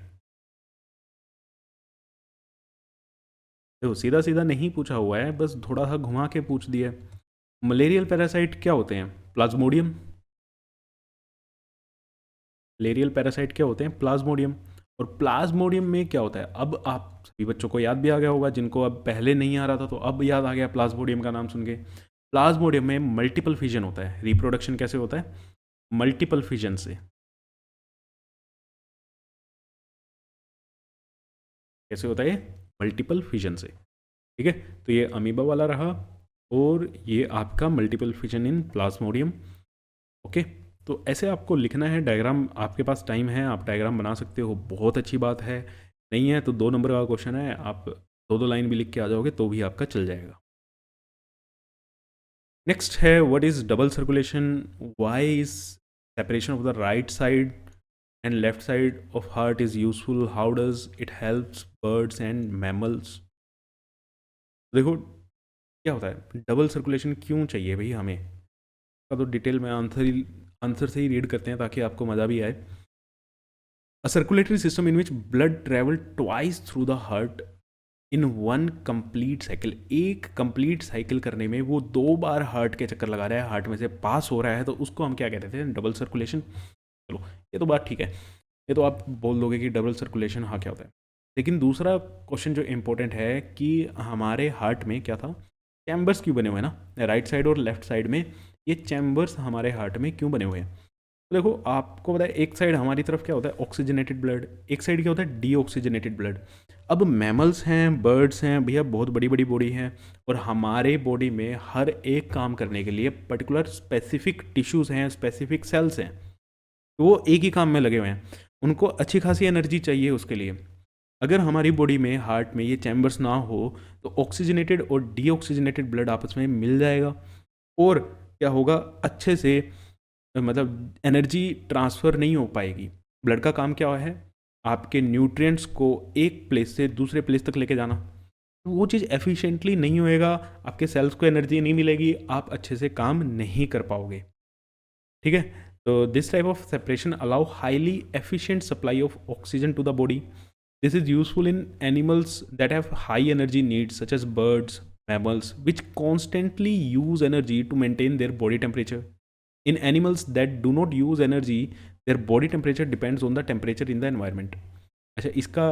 Speaker 1: देखो सीधा सीधा नहीं पूछा हुआ है, बस थोड़ा सा घुमा के पूछ दिया। मलेरियल पैरासाइट क्या होते हैं? प्लाज्मोडियम। मलेरियल पैरासाइट क्या होते हैं? प्लाज्मोडियम। और प्लाज्मोडियम में क्या होता है? अब आप सभी बच्चों को याद भी आ गया होगा, जिनको अब पहले नहीं आ रहा था तो अब याद आ गया प्लाज्मोडियम का नाम सुन के। प्लाज्मोडियम में मल्टीपल फिजन होता है। रिप्रोडक्शन कैसे होता है? मल्टीपल फिजन से। कैसे होता है ये? मल्टीपल फिजन से। ठीक है, तो ये अमीबा वाला रहा और ये आपका मल्टीपल फिजन इन प्लाज्मोडियम। ओके, तो ऐसे आपको लिखना है डायग्राम, आपके पास टाइम है, आप डायग्राम बना सकते हो, बहुत अच्छी बात है। नहीं है तो 2 नंबर का क्वेश्चन है, आप 2-2 लाइन भी लिख के आ जाओगे तो भी आपका चल जाएगा। नेक्स्ट है, what is double circulation? Why is separation of the right side and left side of heart is useful? How does it helps birds and mammals? देखो क्या होता है, डबल सर्कुलेशन क्यों चाहिए भाई हमें, का तो डिटेल में आंसर से ही रीड करते हैं ताकि आपको मज़ा भी आए। A circulatory system in which blood travel twice through the heart in one complete cycle. एक कंप्लीट साइकिल करने में वो 2 बार हार्ट के चक्कर लगा रहा है, हार्ट में से पास हो रहा है, तो उसको हम क्या कहते थे? Double circulation. चलो ये तो बात ठीक है, ये तो आप बोल दोगे कि डबल सर्कुलेशन हाँ क्या होता है। लेकिन दूसरा क्वेश्चन जो इम्पोर्टेंट है कि हमारे हार्ट में क्या था? चैम्बर्स क्यों बने हुए हैं ना, राइट साइड और लेफ्ट साइड में ये चैम्बर्स हमारे हार्ट में क्यों बने हुए हैं? तो देखो आपको पता है, एक साइड हमारी तरफ क्या होता है? ऑक्सीजनेटेड ब्लड, एक साइड क्या होता है? Deoxygenated blood. अब मैमल्स हैं, बर्ड्स हैं भैया, बहुत बड़ी बड़ी बॉडी हैं, और हमारे बॉडी में हर एक काम करने के लिए पर्टिकुलर स्पेसिफिक टिश्यूज़ हैं, स्पेसिफिक सेल्स हैं, तो वो एक ही काम में लगे हुए हैं, उनको अच्छी खासी एनर्जी चाहिए उसके लिए। अगर हमारी बॉडी में, हार्ट में ये चैम्बर्स ना हो तो ऑक्सीजनेटेड और डीऑक्सीजनेटेड ब्लड आपस में मिल जाएगा, और क्या होगा? अच्छे से मतलब एनर्जी ट्रांसफ़र नहीं हो पाएगी। ब्लड का काम क्या है? आपके न्यूट्रिएंट्स को एक प्लेस से दूसरे प्लेस तक लेके जाना, तो वो चीज़ एफिशिएंटली नहीं होएगा, आपके सेल्स को एनर्जी नहीं मिलेगी, आप अच्छे से काम नहीं कर पाओगे। ठीक है, तो this type of separation allow highly efficient supply of oxygen to the body. This is useful in animals that have high energy needs, such as birds, mammals, which constantly use energy to maintain their body temperature. In animals that do not use energy, their body temperature depends on the temperature in the environment. अच्छा, इसका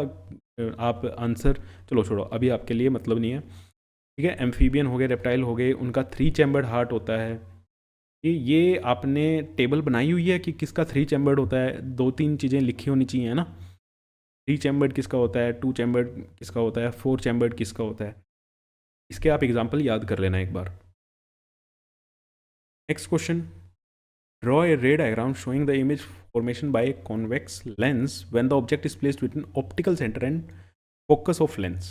Speaker 1: आप answer चलो छोड़ो, अभी आपके लिए मतलब नहीं है। ठीक है, एम्फीबियन हो गए, रेप्टाइल हो गए, उनका 3 चैम्बर्ड हार्ट होता है। ये आपने टेबल बनाई हुई है कि किसका 3 चैम्बर्ड होता है? 2-3 चीज़ें लिखी होनी चाहिए, है ना? 3 चैम्बर्ड किसका होता है, 2 चैम्बर्ड किसका होता है, 4 चैम्बर्ड किसका होता है। इसके आप एग्जाम्पल याद कर लेना एक बार। Next question, draw a ray diagram showing the image formation by a convex lens when the object is placed between optical center and focus of lens।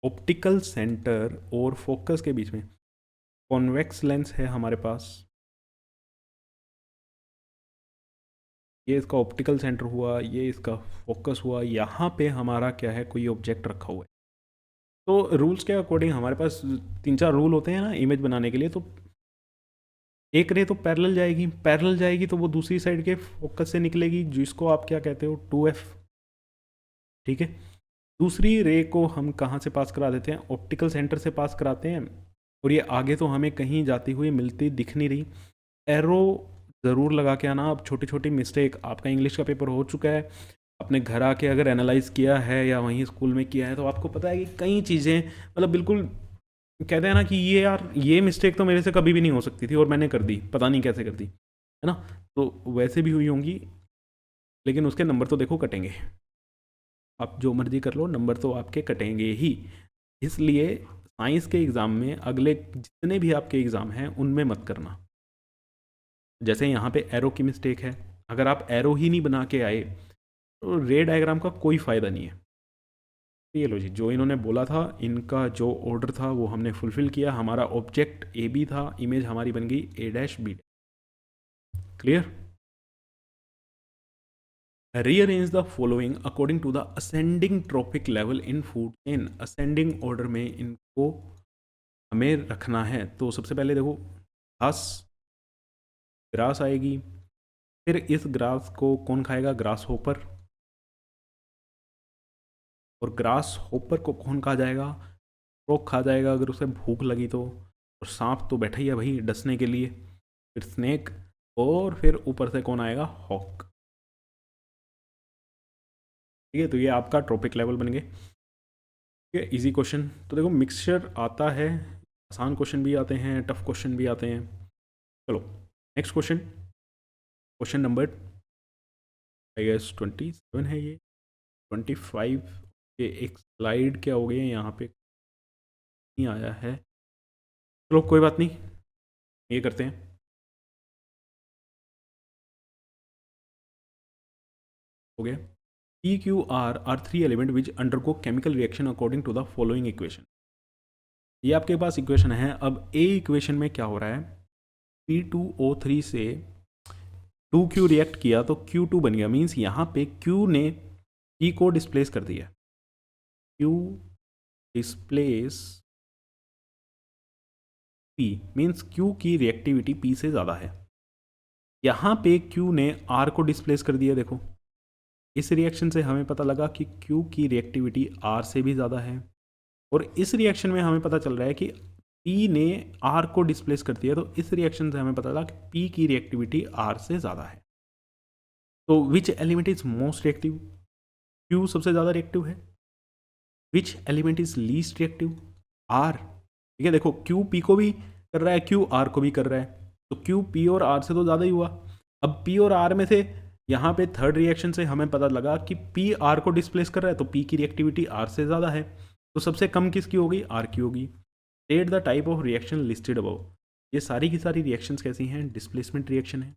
Speaker 1: Optical centre और फोकस के बीच में कॉन्वेक्स लेंस है हमारे पास, ये इसका optical centre हुआ, ये इसका फोकस हुआ, यहाँ पे हमारा क्या है, कोई ऑब्जेक्ट रखा हुआ है। तो रूल्स के अकॉर्डिंग हमारे पास 3-4 रूल होते हैं ना इमेज बनाने के लिए। तो एक रे तो पैरेलल जाएगी, पैरेलल जाएगी तो वो दूसरी साइड के फोकस से निकलेगी, जिसको आप क्या कहते हो, 2f। ठीक है, दूसरी रे को हम कहाँ से पास करा देते हैं, ऑप्टिकल सेंटर से पास कराते हैं। और ये आगे तो हमें कहीं जाती हुई मिलती दिख नहीं रही। एरो ज़रूर लगा के आना। अब छोटी छोटी मिस्टेक, आपका इंग्लिश का पेपर हो चुका है, अपने घर आके अगर एनालाइज किया है या वहीं स्कूल में किया है तो आपको पता है कि कई चीज़ें मतलब बिल्कुल कहते हैं ना कि ये यार ये मिस्टेक तो मेरे से कभी भी नहीं हो सकती थी और मैंने कर दी, पता नहीं कैसे कर दी, है ना। तो वैसे भी हुई होंगी, लेकिन उसके नंबर तो देखो कटेंगे। आप जो मर्जी कर लो, नंबर तो आपके कटेंगे ही। इसलिए साइंस के एग्ज़ाम में अगले जितने भी आपके एग्ज़ाम हैं उनमें मत करना। जैसे यहाँ पे एरो की मिस्टेक है, अगर आप एरो ही नहीं बना के आए तो रे डायग्राम का कोई फ़ायदा नहीं है। ये लो जी, जो इन्होंने बोला था, इनका जो ऑर्डर था वो हमने फुलफिल किया। हमारा ऑब्जेक्ट ए बी था, इमेज हमारी बन गई A dash B. Clear. Rearrange the following according to the ascending trophic level in food chain. Ascending order में इनको हमें रखना है। तो सबसे पहले देखो, घास, ग्रास आएगी, फिर इस ग्रास को कौन खाएगा, ग्रास होपर। और ग्रास होपर को कौन खा जाएगा, फ्रॉग खा जाएगा अगर उसे भूख लगी तो। और सांप तो बैठा ही है भाई डसने के लिए, फिर स्नेक, और फिर ऊपर से कौन आएगा, हॉक। ठीक है, तो ये आपका ट्रॉपिक लेवल बन गए। ठीक है, इजी क्वेश्चन। तो देखो मिक्सचर आता है, आसान क्वेश्चन भी आते हैं, टफ क्वेश्चन भी आते हैं। चलो next question, question number I guess 27 है ये, 25 के एक स्लाइड क्या हो गई है यहाँ पे नहीं आया है। चलो कोई बात नहीं, ये करते हैं। हो गया। P, Q, R are 3 elements which undergo chemical reaction according to the following equation। ये आपके पास इक्वेशन है। अब ए इक्वेशन में क्या हो रहा है, P2O3 से 2Q रिएक्ट किया तो Q2 बन गया। मीन्स यहाँ पे Q ने P को डिस्प्लेस कर दिया। Q displace P means Q की रिएक्टिविटी P से ज़्यादा है। यहाँ पे Q ने R को डिस्प्लेस कर दिया। देखो इस रिएक्शन से हमें पता लगा कि Q की रिएक्टिविटी R से भी ज़्यादा है। और इस रिएक्शन में हमें पता चल रहा है कि P ने R को डिस्प्लेस कर दिया। तो इस रिएक्शन से हमें पता लगा कि P की रिएक्टिविटी R से ज़्यादा है। तो which element is most reactive, Q सबसे ज़्यादा रिएक्टिव है। Which element is least reactive, R। ठीक है, देखो Q P को भी कर रहा है, Q R को भी कर रहा है, तो Q P और R से तो ज़्यादा ही हुआ। अब P और R में से यहाँ पे थर्ड रिएक्शन से हमें पता लगा कि P R को डिस्प्लेस कर रहा है, तो P की रिएक्टिविटी R से ज़्यादा है। तो सबसे कम किसकी होगी, R की होगी। State the type of reaction listed above. ये सारी की सारी रिएक्शंस कैसी हैं, डिस्प्लेसमेंट रिएक्शन है।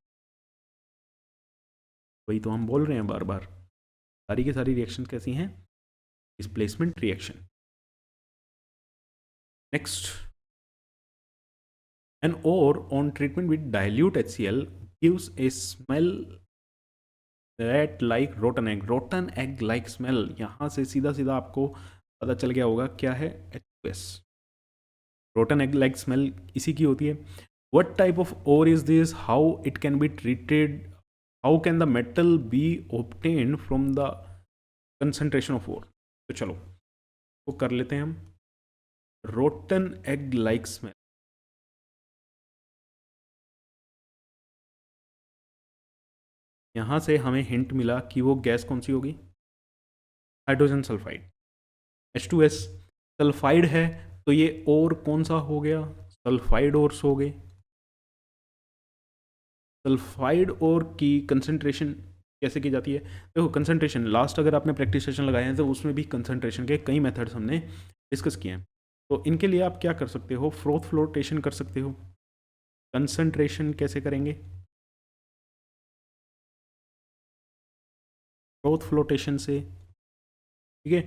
Speaker 1: वही तो हम बोल रहे हैं बार बार, सारी की सारी रिएक्शंस कैसी हैं, displacement reaction. Next, an ore on treatment with dilute HCl gives a smell that like rotten egg. Rotten egg like smell, यहाँ से सीधा सीधा आपको पता चल गया होगा क्या है, H2S। Rotten egg like smell इसी की होती है। What type of ore is this, how it can be treated, how can the metal be obtained from the concentration of ore. तो चलो वो कर लेते हैं हम। रोटन एग लाइक स्मेल, यहाँ से हमें हिंट मिला कि वो गैस कौन सी होगी, हाइड्रोजन सल्फाइड, H2S। सल्फाइड है तो ये और कौन सा हो गया, सल्फाइड ओर्स हो गए। सल्फाइड ओर की कंसंट्रेशन कैसे की जाती है? देखो कंसंट्रेशन, लास्ट अगर आपने प्रैक्टिस सेशन लगाए हैं तो उसमें भी कंसंट्रेशन के कई मेथड्स हमने डिस्कस किए हैं। तो इनके लिए आप क्या कर सकते हो? फ्रोथ फ्लोटेशन कर सकते हो। कंसंट्रेशन कैसे करेंगे? फ्रोथ फ्लोटेशन से। ठीक है।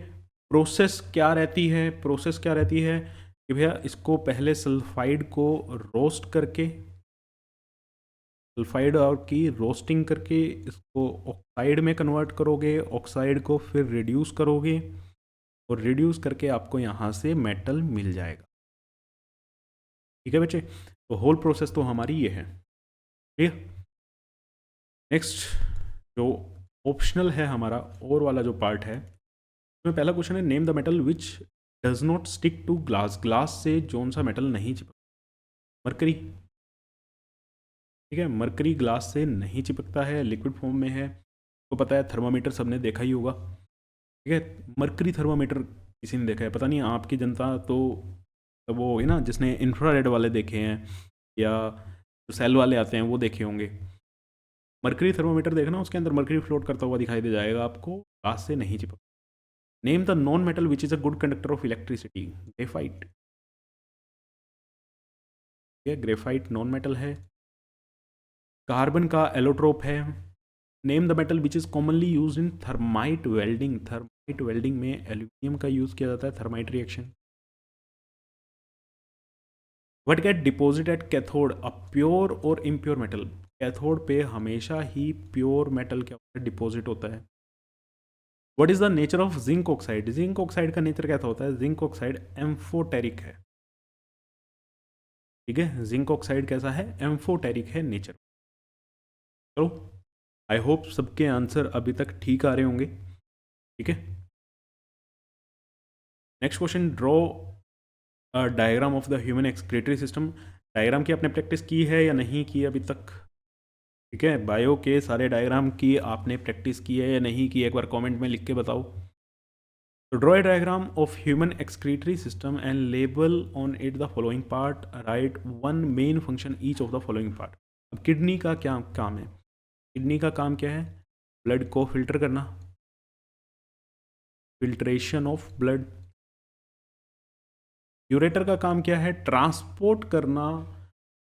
Speaker 1: प्रोसेस क्या रहती है? प्रोसेस क्या रहती है कि भैया इसको पहले सल्फाइड को रोस्ट करके, सल्फाइड और की रोस्टिंग करके इसको ऑक्साइड में कन्वर्ट करोगे, ऑक्साइड को फिर रिड्यूस करोगे और रिड्यूस करके आपको यहाँ से मेटल मिल जाएगा। ठीक है बच्चे, तो होल प्रोसेस तो हमारी ये है। ठीक है। नेक्स्ट जो ऑप्शनल है हमारा और वाला जो पार्ट है, उसमें पहला क्वेश्चन है name the metal which does not stick to glass. Glass से कौन सा मेटल नहीं चिपकता? मरकरी। ठीक है, मरकरी ग्लास से नहीं चिपकता है, लिक्विड फॉर्म में है। तो पता है थर्मामीटर सबने देखा ही होगा। ठीक है, मरकरी थर्मामीटर किसी ने देखा है? पता नहीं, आपकी जनता तो वो है ना जिसने इंफ्रारेड वाले देखे हैं या जो सेल वाले आते हैं वो देखे होंगे। मरकरी थर्मामीटर देखना, उसके अंदर मरकरी फ्लोट करता हुआ दिखाई दे जाएगा आपको, ग्लास से नहीं चिपक। Name the non metal which is a good conductor of electricity. Graphite. ठीक है, ग्रेफाइट नॉन मेटल है। कार्बन का एलोट्रोप है। Name the metal which is commonly use in thermite welding. Thermite welding में एल्यूमिनियम का यूज किया जाता है, thermite reaction. What get deposit at cathode, a pure or impure metal. Cathode पे हमेशा ही प्योर मेटल क्या होता है? डिपोजिट होता है। What is the nature of zinc oxide. Zinc oxide का नेचर कैसा होता है? जिंक ऑक्साइड एम्फोटेरिक है। ठीक है, जिंक ऑक्साइड कैसा है? एम्फोटेरिक है नेचर। चलो, आई होप सबके आंसर अभी तक ठीक आ रहे होंगे। ठीक है। Next question, draw diagram of the human excretory system. Diagram की आपने प्रैक्टिस की है या नहीं की अभी तक? ठीक है, बायो के सारे डायग्राम की आपने प्रैक्टिस की है या नहीं की, एक बार कमेंट में लिख के बताओ। तो draw a diagram of human excretory system and label on it the following part, right one main function each of the following part. अब किडनी का क्या काम है? किडनी का काम क्या है? ब्लड को फिल्टर करना, फिल्ट्रेशन ऑफ ब्लड। यूरेटर का काम क्या है? ट्रांसपोर्ट करना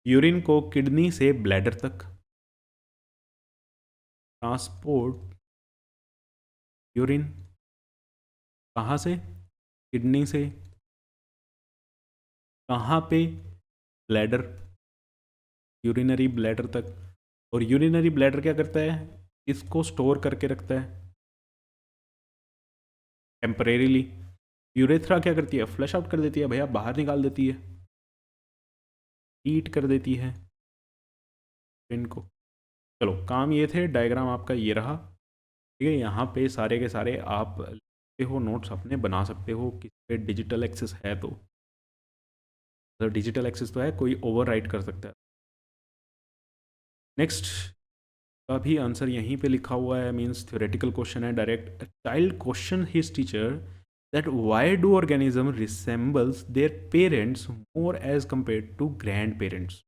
Speaker 1: यूरिन को किडनी से ब्लैडर तक। ट्रांसपोर्ट यूरिन कहाँ से? किडनी से कहाँ पे? ब्लैडर, यूरिनरी ब्लैडर तक। और यूरिनरी ब्लैडर क्या करता है? इसको स्टोर करके रखता है टेम्परेरीली। यूरेथ्रा क्या करती है? फ्लश आउट कर देती है भैया, बाहर निकाल देती है, हीट कर देती है इनको। चलो, काम ये थे, डायग्राम आपका ये रहा। ठीक है, यहाँ पे सारे के सारे आप लिखते हो, नोट्स अपने बना सकते हो, किस पे डिजिटल एक्सेस है तो। अगर डिजिटल एक्सेस तो है, कोई ओवर राइट कर सकता है। नेक्स्ट का भी आंसर यहीं पे लिखा हुआ है, मीन्स थ्योरेटिकल क्वेश्चन है direct. Child question his teacher that why do organism resembles their parents more as compare to grandparents,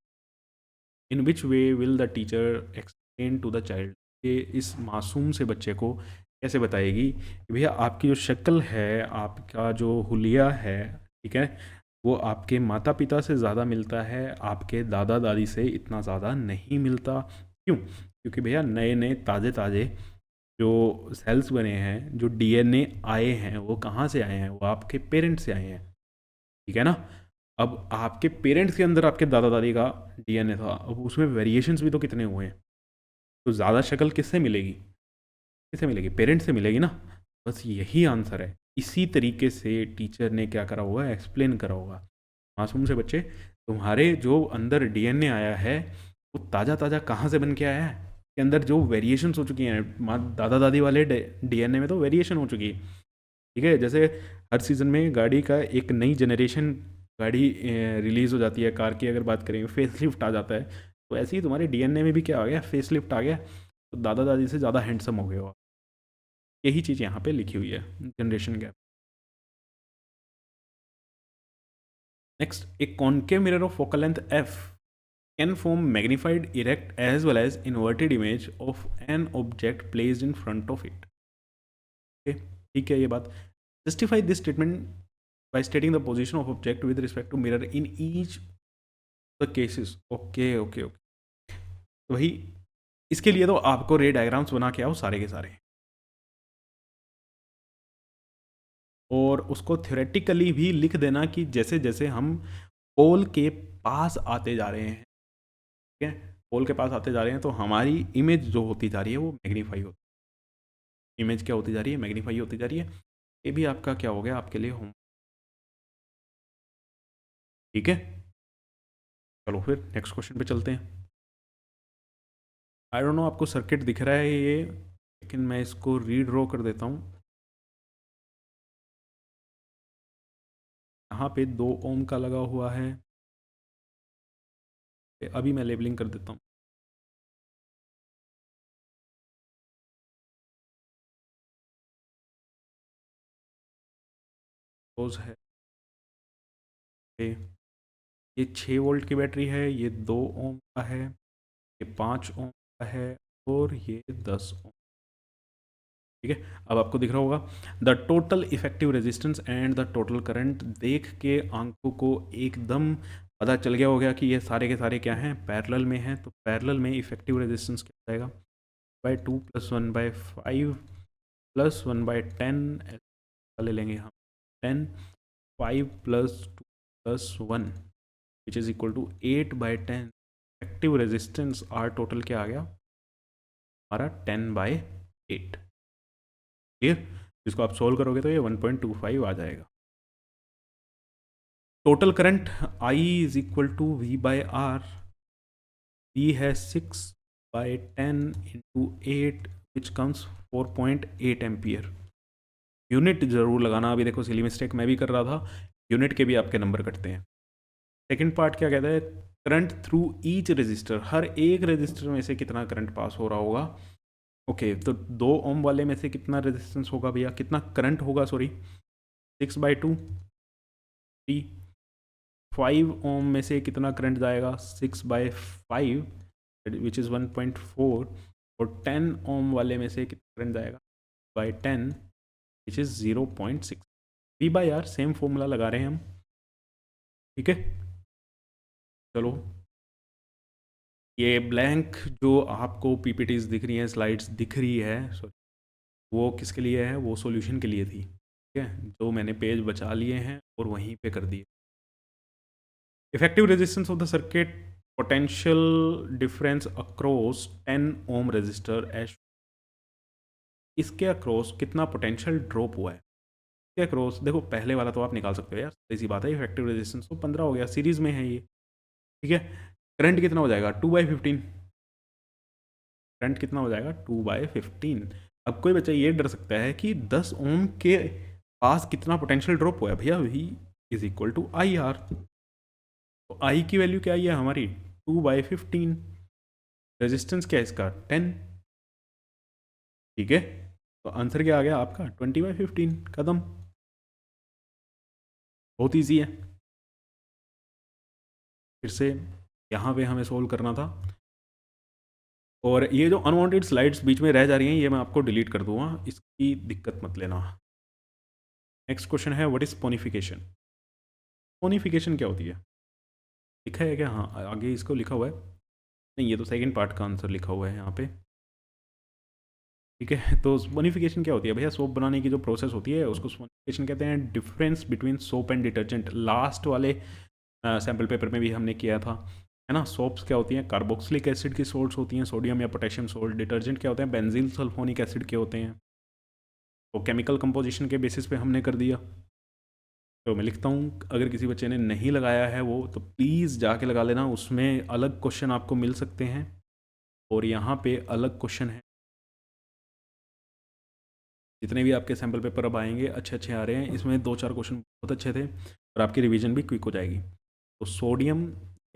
Speaker 1: in which way will the teacher explain to the child. ये इस मासूम से बच्चे को कैसे बताएगी कि भैया आपकी जो शक्ल है, आपका जो हुलिया है, ठीक है, वो आपके माता पिता से ज़्यादा मिलता है, आपके दादा दादी से इतना ज़्यादा नहीं मिलता। क्यों? क्योंकि भैया नए नए ताज़े ताज़े जो सेल्स बने हैं, जो डीएनए आए हैं, वो कहाँ से आए हैं? वो आपके पेरेंट्स से आए हैं। ठीक है ना? अब आपके पेरेंट्स के अंदर आपके दादा दादी का डीएनए था, अब उसमें वेरिएशंस भी तो कितने हुए हैं। तो ज़्यादा शक्ल किससे मिलेगी? किससे मिलेगी? पेरेंट्स से मिलेगी ना। बस यही आंसर है। इसी तरीके से टीचर ने क्या करा होगा? एक्सप्लेन करा होगा। मासूम से बच्चे, तुम्हारे जो अंदर डीएनए आया है वो ताज़ा ताज़ा कहाँ से बन के आया है? के अंदर जो वेरिएशंस हो चुकी हैं, माँ दादा दादी वाले डीएनए में तो वेरिएशन हो चुकी है। ठीक है, जैसे हर सीज़न में गाड़ी का एक नई जनरेशन गाड़ी रिलीज़ हो जाती है, कार की अगर बात करें फेसलिफ्ट आ जाता है, तो ऐसे ही तुम्हारे डीएनए में भी क्या आ गया? फेसलिफ्ट आ गया। तो दादा दादी से ज़्यादा हैंडसम हो गए हो आप। यही चीज़ यहाँ पे लिखी हुई है, जनरेशन गैप। नेक्स्ट, एक concave mirror of focal length F can form magnified erect as well as inverted image of an object placed in front of it. ठीक है ये बात। Justify this statement by stating the position of object with respect to mirror in each the cases. Okay okay okay, तो भाई इसके लिए तो आपको रे डायग्राम्स बना के आओ सारे के सारे, और उसको थ्योरेटिकली भी लिख देना कि जैसे जैसे हम पोल के पास आते जा रहे हैं, ठीक है, पोल के पास आते जा रहे हैं तो हमारी इमेज जो होती जा रही है वो मैग्नीफाई होती है। इमेज क्या होती जा रही है? मैग्नीफाई होती जा रही है। ये भी आपका क्या हो गया आपके लिए होम। ठीक है, चलो फिर नेक्स्ट क्वेश्चन पे चलते हैं। आई डोंट नो आपको सर्किट दिख रहा है ये, लेकिन मैं इसको रीड्रॉ कर देता हूँ। यहाँ पे 2 ओम का लगा हुआ है, अभी मैं लेबलिंग कर देता हूँ। रोज है ये 6 वोल्ट की बैटरी है, ये 2 ओम का है, ये 5 ओम का है, और ये 10 ओम। ठीक है, अब आपको दिख रहा होगा the total effective resistance and the total current. देख के आंखों को एकदम पता चल गया होगा कि ये सारे के सारे क्या हैं, पैरेलल में हैं। तो पैरेलल में इफेक्टिव रेजिस्टेंस क्या हो जाएगा, बाई 2 + 1/5 + 1/10 ले लेंगे हम 10, 5 + 2 + 1 which is equal to 8/10। Effective resistance R total क्या आ गया हमारा 10/8। क्लियर? जिसको आप सोल्व करोगे तो ये 1.25 आ जाएगा। Total current I is equal to V/R। V है 6/10 × 8 विच कम्स 4.8 एम्पियर। यूनिट जरूर लगाना, अभी देखो सिली मिस्टेक मैं भी कर रहा था, यूनिट के भी आपके नंबर कटते हैं। सेकेंड पार्ट क्या कहता है, करंट थ्रू ईच रजिस्टर, हर एक रजिस्टर में से कितना करंट पास हो रहा होगा। ओके तो 2 ओम वाले में से कितना रेजिस्टेंस होगा भैया, कितना करंट होगा, सॉरी 6/2 3। 5 ओम में से कितना करंट जाएगा, 6/5 विच इज़ 1.4। और 10 ओम वाले में से कितना करंट जाएगा, by 10 which is 0.6। V/R same formula लगा रहे हैं हम। ठीक है, चलो ये ब्लैंक जो आपको पीपीटीज दिख रही हैं, स्लाइड्स दिख रही है, वो किसके लिए है, वो सॉल्यूशन के लिए थी। ठीक है, जो मैंने पेज बचा लिए हैं और वहीं पे कर दिए। Effective resistance of the circuit, potential difference across 10 ohm resistor एश, इसके अक्रॉस कितना पोटेंशियल ड्रॉप हुआ है। इसके अक्रॉस देखो, पहले वाला तो आप निकाल सकते हो यार, ऐसी बात है। इफेक्टिव रेजिस्टेंस तो 15 हो गया, सीरीज में है ये। ठीक है, करंट कितना हो जाएगा, 2/15। करंट कितना हो जाएगा, 2/15। अब कोई बच्चा ये डर सकता है कि 10 ओम के पास कितना पोटेंशियल ड्रॉप हुआ है भैया, V is equal to IR। तो I की वैल्यू क्या आई है हमारी, 2/15। रेजिस्टेंस क्या है इसका, 10। ठीक है, तो आंसर क्या आ गया आपका, 20/15। कदम बहुत ईजी है। फिर से यहाँ पे हमें सोल्व करना था, और ये जो अनवांटेड स्लाइड्स बीच में रह जा रही हैं ये मैं आपको डिलीट कर दूंगा, इसकी दिक्कत मत लेना। नेक्स्ट क्वेश्चन है, व्हाट इज पोनिफिकेशन। पोनिफिकेशन क्या होती है, लिखा है क्या, हाँ आगे इसको लिखा हुआ है, नहीं ये तो सेकंड पार्ट का आंसर लिखा हुआ है यहाँ पे। ठीक है, तो सोनिफिकेशन क्या होती है भैया, सोप बनाने की जो प्रोसेस होती है उसको सोनिफिकेशन कहते हैं। Difference between soap and detergent, last वाले सैम्पल पेपर में भी हमने किया था, है ना। सोप्स क्या होती हैं, कार्बोक्सिलिक एसिड की सोल्ट्स होती हैं, सोडियम या पोटेशियम सोल्ट। डिटर्जेंट क्या होते हैं, बेंजील सल्फोनिक एसिड के होते हैं। तो केमिकल कंपोजिशन के बेसिस पे हमने कर दिया। तो मैं लिखता हूँ, अगर किसी बच्चे ने नहीं लगाया है वो तो प्लीज़ जाके लगा लेना, उसमें अलग क्वेश्चन आपको मिल सकते हैं, और यहाँ पे अलग क्वेश्चन है। जितने भी आपके सैम्पल पेपर अब आएंगे अच्छे अच्छे आ रहे हैं, इसमें 2-4 क्वेश्चन बहुत अच्छे थे और आपकी रिवीजन भी क्विक हो जाएगी। तो सोडियम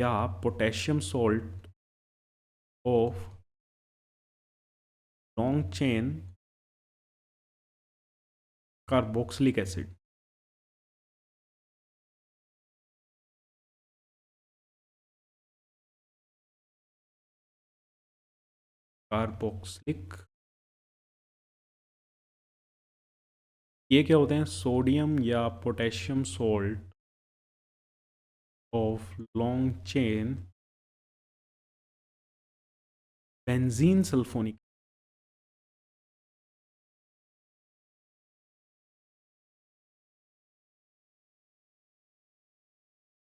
Speaker 1: या potassium salt of long chain carboxylic acid, carboxylic, ये क्या होते हैं? सोडियम या potassium salt of long chain benzene sulphonic.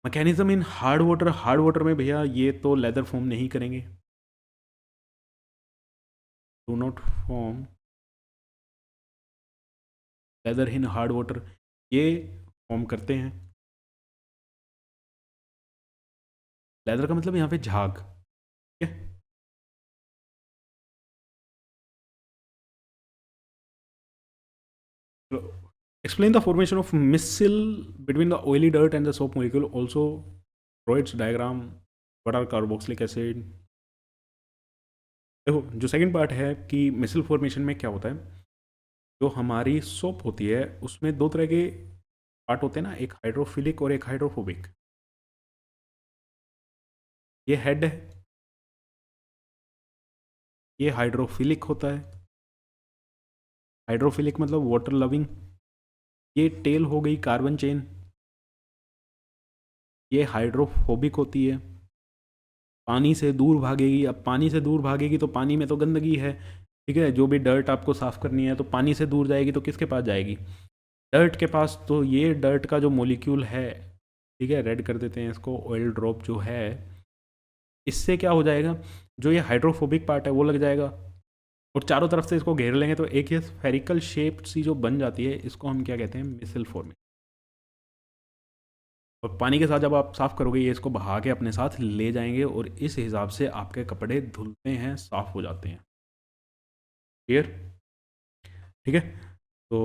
Speaker 1: Mechanism in hard water, hard water में भैया ये तो लेदर फॉर्म नहीं करेंगे, do not form lather in hard water, ये फॉर्म करते हैं। लेदर का मतलब यहाँ पे झाग, ठीक है। Explain the formation of missile between the oily dirt and the soap molecule. Also, Freud's diagram. What are carboxylic acid? देखो, जो सेकंड पार्ट है कि मिसल फॉर्मेशन में क्या होता है, जो हमारी सोप होती है उसमें दो तरह के पार्ट होते हैं ना, एक हाइड्रोफिलिक और एक हाइड्रोफोबिक। ये हेड है, ये हाइड्रोफिलिक होता है। हाइड्रोफिलिक मतलब वाटर लविंग। ये टेल हो गई कार्बन चेन, ये हाइड्रोफोबिक होती है, पानी से दूर भागेगी। अब पानी से दूर भागेगी तो पानी में तो गंदगी है, ठीक है। जो भी डर्ट आपको साफ़ करनी है तो पानी से दूर जाएगी तो किसके पास जाएगी? डर्ट के पास। तो ये डर्ट का जो मॉलिक्यूल है, ठीक है, रेड कर देते हैं इसको, ऑयल ड्रॉप जो है, इससे क्या हो जाएगा, जो ये हाइड्रोफोबिक पार्ट है वो लग जाएगा और चारों तरफ से इसको घेर लेंगे तो एक ये स्फेरिकल शेप सी जो बन जाती है, इसको हम क्या कहते हैं? मिसल फॉर्मेशन। और पानी के साथ जब आप साफ़ करोगे ये इसको बहा के अपने साथ ले जाएंगे और इस हिसाब से आपके कपड़े धुलते हैं, साफ़ हो जाते हैं। क्लियर? ठीक है। तो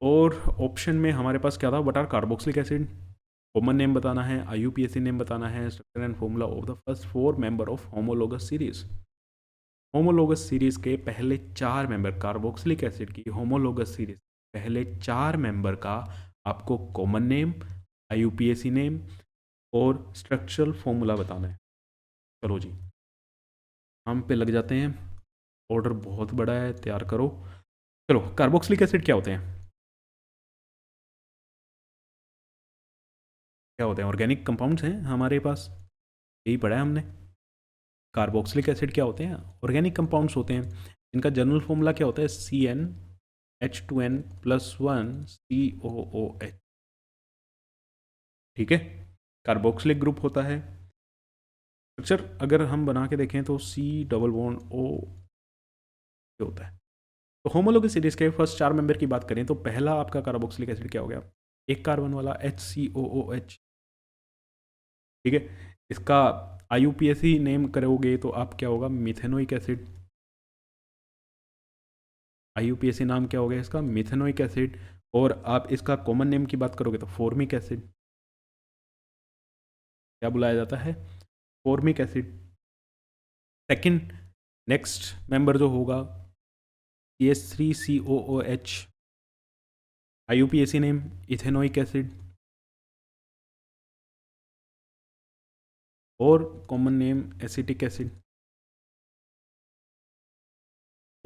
Speaker 1: और ऑप्शन में हमारे पास क्या था? What are carboxylic acid, common name बताना है, IUPAC नेम बताना है, structure and formula of the first 4 member of homologous series. Homologous series के पहले 4 मेंबर, कार्बोक्सिलिक एसिड की होमोलोगस सीरीज पहले 4 मेंबर का आपको कॉमन नेम, IUPAC नेम और स्ट्रक्चरल फॉर्मूला बताना है। चलो जी, हम पे लग जाते हैं। ऑर्डर बहुत बड़ा है, तैयार करो। चलो, कार्बोक्सिलिक एसिड क्या होते हैं? क्या होते हैं? ऑर्गेनिक कंपाउंड्स हैं हमारे पास, यही पढ़ा है हमने। कार्बोक्सिलिक एसिड क्या होते हैं? ऑर्गेनिक कंपाउंड्स होते हैं। इनका जनरल फॉर्मूला क्या होता है? CnH2n+1COOH, ठीक है। कार्बोक्सिलिक ग्रुप होता है। स्ट्रक्चर अगर हम बना के देखें तो C+O होता है। तो होमोलोगस सीरीज के फर्स्ट 4 मेंबर की बात करें तो पहला आपका कार्बोक्सिलिक एसिड क्या हो गया? एक कार्बन वाला HCOOH, ठीक है। इसका IUPAC नेम करोगे तो आप क्या होगा? Methanoic acid. IUPAC नाम क्या हो गया इसका? Methanoic acid. और आप इसका कॉमन नेम की बात करोगे तो फॉर्मिक एसिड। क्या बुलाया जाता है? Formic acid. Second, next member जो होगा CH3COOH, IUPAC name ethanoic acid और कॉमन नेम एसिटिक एसिड।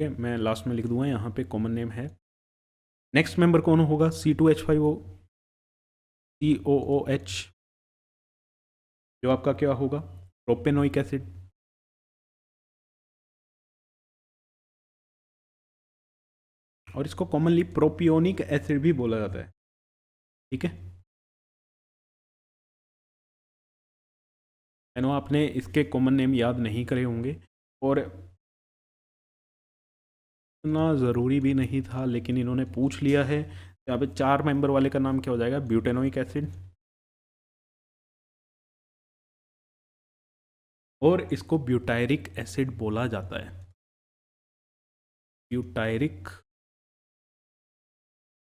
Speaker 1: ठीक है, मैं लास्ट में लिख दूंगा, यहाँ पे कॉमन नेम है। नेक्स्ट मेंबर कौन होगा? C2H5O COOH, जो आपका क्या होगा? Propanoic acid. और इसको कॉमनली प्रोपियोनिक एसिड भी बोला जाता है, ठीक है। मैंने आपने इसके कॉमन नेम याद नहीं करे होंगे और इतना ज़रूरी भी नहीं था, लेकिन इन्होंने पूछ लिया है। यहाँ पे 4 मेंबर वाले का नाम क्या हो जाएगा? Butanoic acid. और इसको ब्यूटायरिक एसिड बोला जाता है, ब्यूटायरिक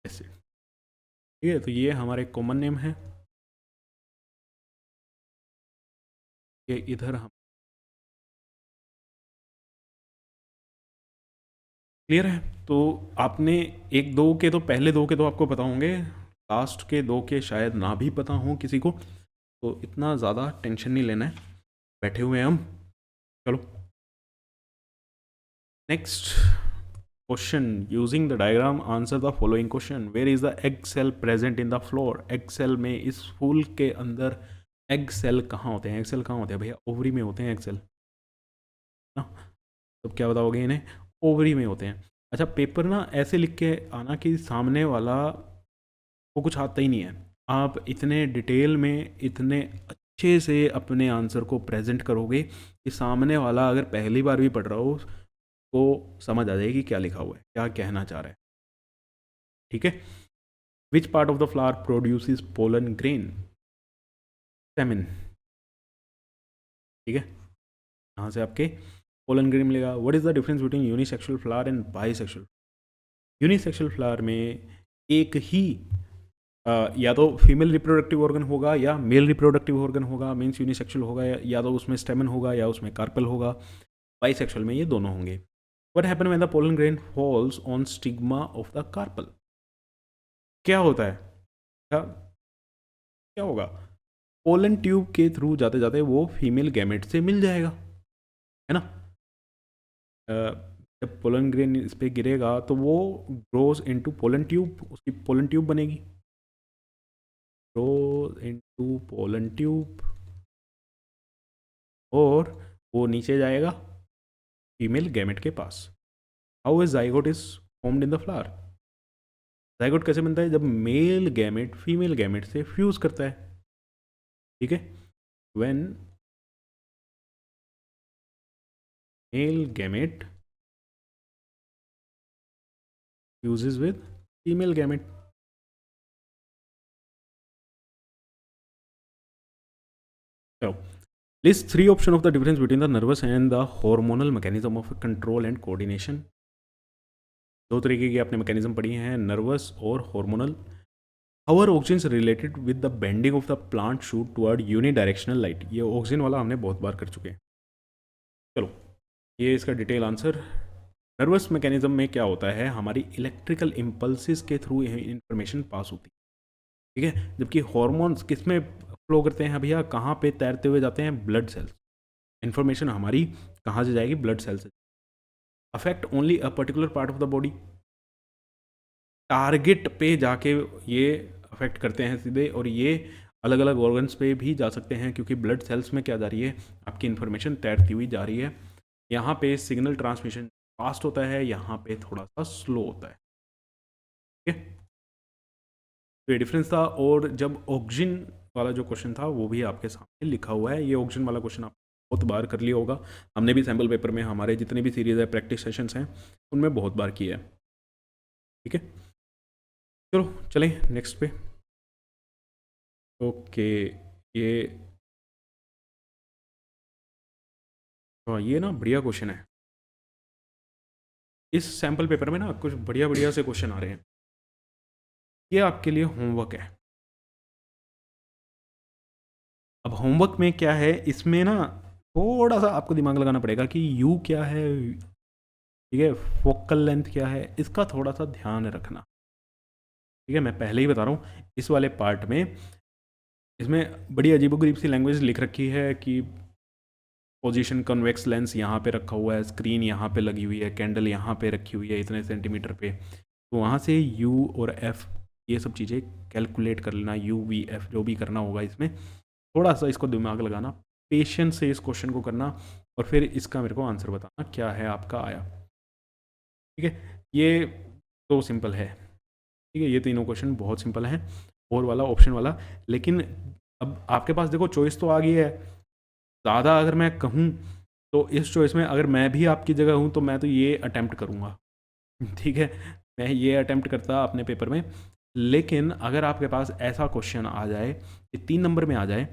Speaker 1: एसिड, ठीक है। तो ये हमारे कॉमन नेम है, ये इधर हम क्लियर है। तो आपने एक दो के तो, पहले 2 के तो आपको पता होंगे, लास्ट के 2 के शायद ना भी पता हो किसी को, तो इतना ज़्यादा टेंशन नहीं लेना है, बैठे हुए हैं हम। चलो next question, using the diagram answer the following question, where is the egg cell present in the flower. Egg cell में, इस फूल के अंदर एग सेल कहाँ होते हैं? एग सेल कहाँ होते हैं भैया? ओवरी में होते हैं एग सेल ना। तो क्या बताओगे इन्हें? ओवरी में होते हैं। अच्छा, पेपर ना ऐसे लिख के आना कि सामने वाला को कुछ आता ही नहीं है। आप इतने डिटेल में, इतने अच्छे से अपने आंसर को प्रेजेंट करोगे कि सामने वाला अगर पहली बार भी पढ़ रहा हो तो समझ आ जाएगी क्या लिखा हुआ है, क्या कहना चाह रहा है। ठीक है। Which part of the flower produces pollen grain? Semen. ठीक है, यहाँ से आपके पोलन ग्रेन मिलेगा। What is the difference between unisexual flower and bisexual? Unisexual flower में एक ही या तो फीमेल रिप्रोडक्टिव ऑर्गन होगा या मेल रिप्रोडक्टिव ऑर्गन होगा, मीन्स यूनिसेक्सुअल होगा, या तो उसमें स्टेमन होगा या उसमें कार्पेल होगा। बाईसेक्सुअल में ये दोनों होंगे। What happen when the pollen grain falls on stigma of the carpel? क्या होता है? क्या क्या होगा? पोलन ट्यूब के थ्रू जाते जाते वो फीमेल गैमेट से मिल जाएगा, है ना। अ, जब पोलन ग्रेन इस पे गिरेगा तो वो ग्रोज इनटू पोलन ट्यूब, उसकी पोलन ट्यूब बनेगी। ग्रोज इनटू पोलन ट्यूब, और वो नीचे जाएगा फीमेल गैमेट के पास। How is zygote is formed in the flower? Zygote कैसे बनता है? जब मेल गैमेट फीमेल गैमेट से फ्यूज करता है। ठीक है, when male gamete fuses with female gamete. चलो, list three option of the difference between the nervous and the hormonal mechanism of control and coordination. दो तरीके की आपने मैकेनिज्म पढ़ी हैं, नर्वस और hormonal. How oxygen is related with the bending of the plant shoot toward unidirectional light? ये oxygen वाला हमने बहुत बार कर चुके हैं। चलो, ये इसका डिटेल आंसर। नर्वस मैकेनिज्म में क्या होता है, हमारी इलेक्ट्रिकल इम्पल्सिस के थ्रू इंफॉर्मेशन पास होती है। ठीक है, जबकि हॉर्मोन्स किस में फ्लो करते हैं भैया? कहाँ पे तैरते हुए जाते हैं? Blood cells. इन्फॉर्मेशन हमारी कहाँ से जाएगी? ब्लड सेल से। Affect only a particular part of the body, target पे जाके ये अफेक्ट करते हैं सीधे, और ये अलग अलग ऑर्गन्स पे भी जा सकते हैं, क्योंकि ब्लड सेल्स में क्या जा रही है? आपकी इन्फॉर्मेशन तैरती हुई जा रही है। यहाँ पे सिग्नल ट्रांसमिशन फास्ट होता है, यहाँ पे थोड़ा सा स्लो होता है। ठीक है, तो ये डिफरेंस था। और जब ऑक्सीजन वाला जो क्वेश्चन था वो भी आपके सामने लिखा हुआ है। ये ऑक्सीजन वाला क्वेश्चन आप बहुत बार कर लिया होगा, हमने भी सैम्पल पेपर में, हमारे जितने भी सीरीज है, प्रैक्टिस सेशंस हैं, उनमें बहुत बार किया है। ठीक है, चलो चलें नेक्स्ट पे। ओके, ये हाँ, ये ना बढ़िया क्वेश्चन है। इस सैम्पल पेपर में ना कुछ बढ़िया बढ़िया से क्वेश्चन आ रहे हैं। ये आपके लिए होमवर्क है। अब होमवर्क में क्या है, इसमें ना थोड़ा सा आपको दिमाग लगाना पड़ेगा कि यू क्या है, ठीक है, फोकल लेंथ क्या है, इसका थोड़ा सा ध्यान रखना। ठीक है, मैं पहले ही बता रहा हूँ, इस वाले पार्ट में इसमें बड़ी अजीबोगरीब सी लैंग्वेज लिख रखी है कि पोजीशन कन्वेक्स लेंस यहाँ पे रखा हुआ है, स्क्रीन यहाँ पे लगी हुई है, कैंडल यहाँ पे रखी हुई है इतने सेंटीमीटर पे। तो वहाँ से यू और एफ ये सब चीज़ें कैलकुलेट कर लेना, यू वी एफ जो भी करना होगा इसमें, थोड़ा सा इसको दिमाग लगाना, पेशेंस से इस क्वेश्चन को करना, और फिर इसका मेरे को आंसर बताना क्या है आपका आया। ठीक है, ये तो सिंपल है। ठीक है, ये तीनों क्वेश्चन बहुत सिंपल हैं, और वाला ऑप्शन वाला। लेकिन अब आपके पास देखो चॉइस तो आ गई है ज़्यादा। अगर मैं कहूँ तो इस चॉइस में अगर मैं भी आपकी जगह हूँ तो मैं तो ये अटैम्प्ट करूँगा। ठीक है, मैं ये अटैम्प्ट करता अपने पेपर में। लेकिन अगर आपके पास ऐसा क्वेश्चन आ जाए कि 3 नंबर में आ जाए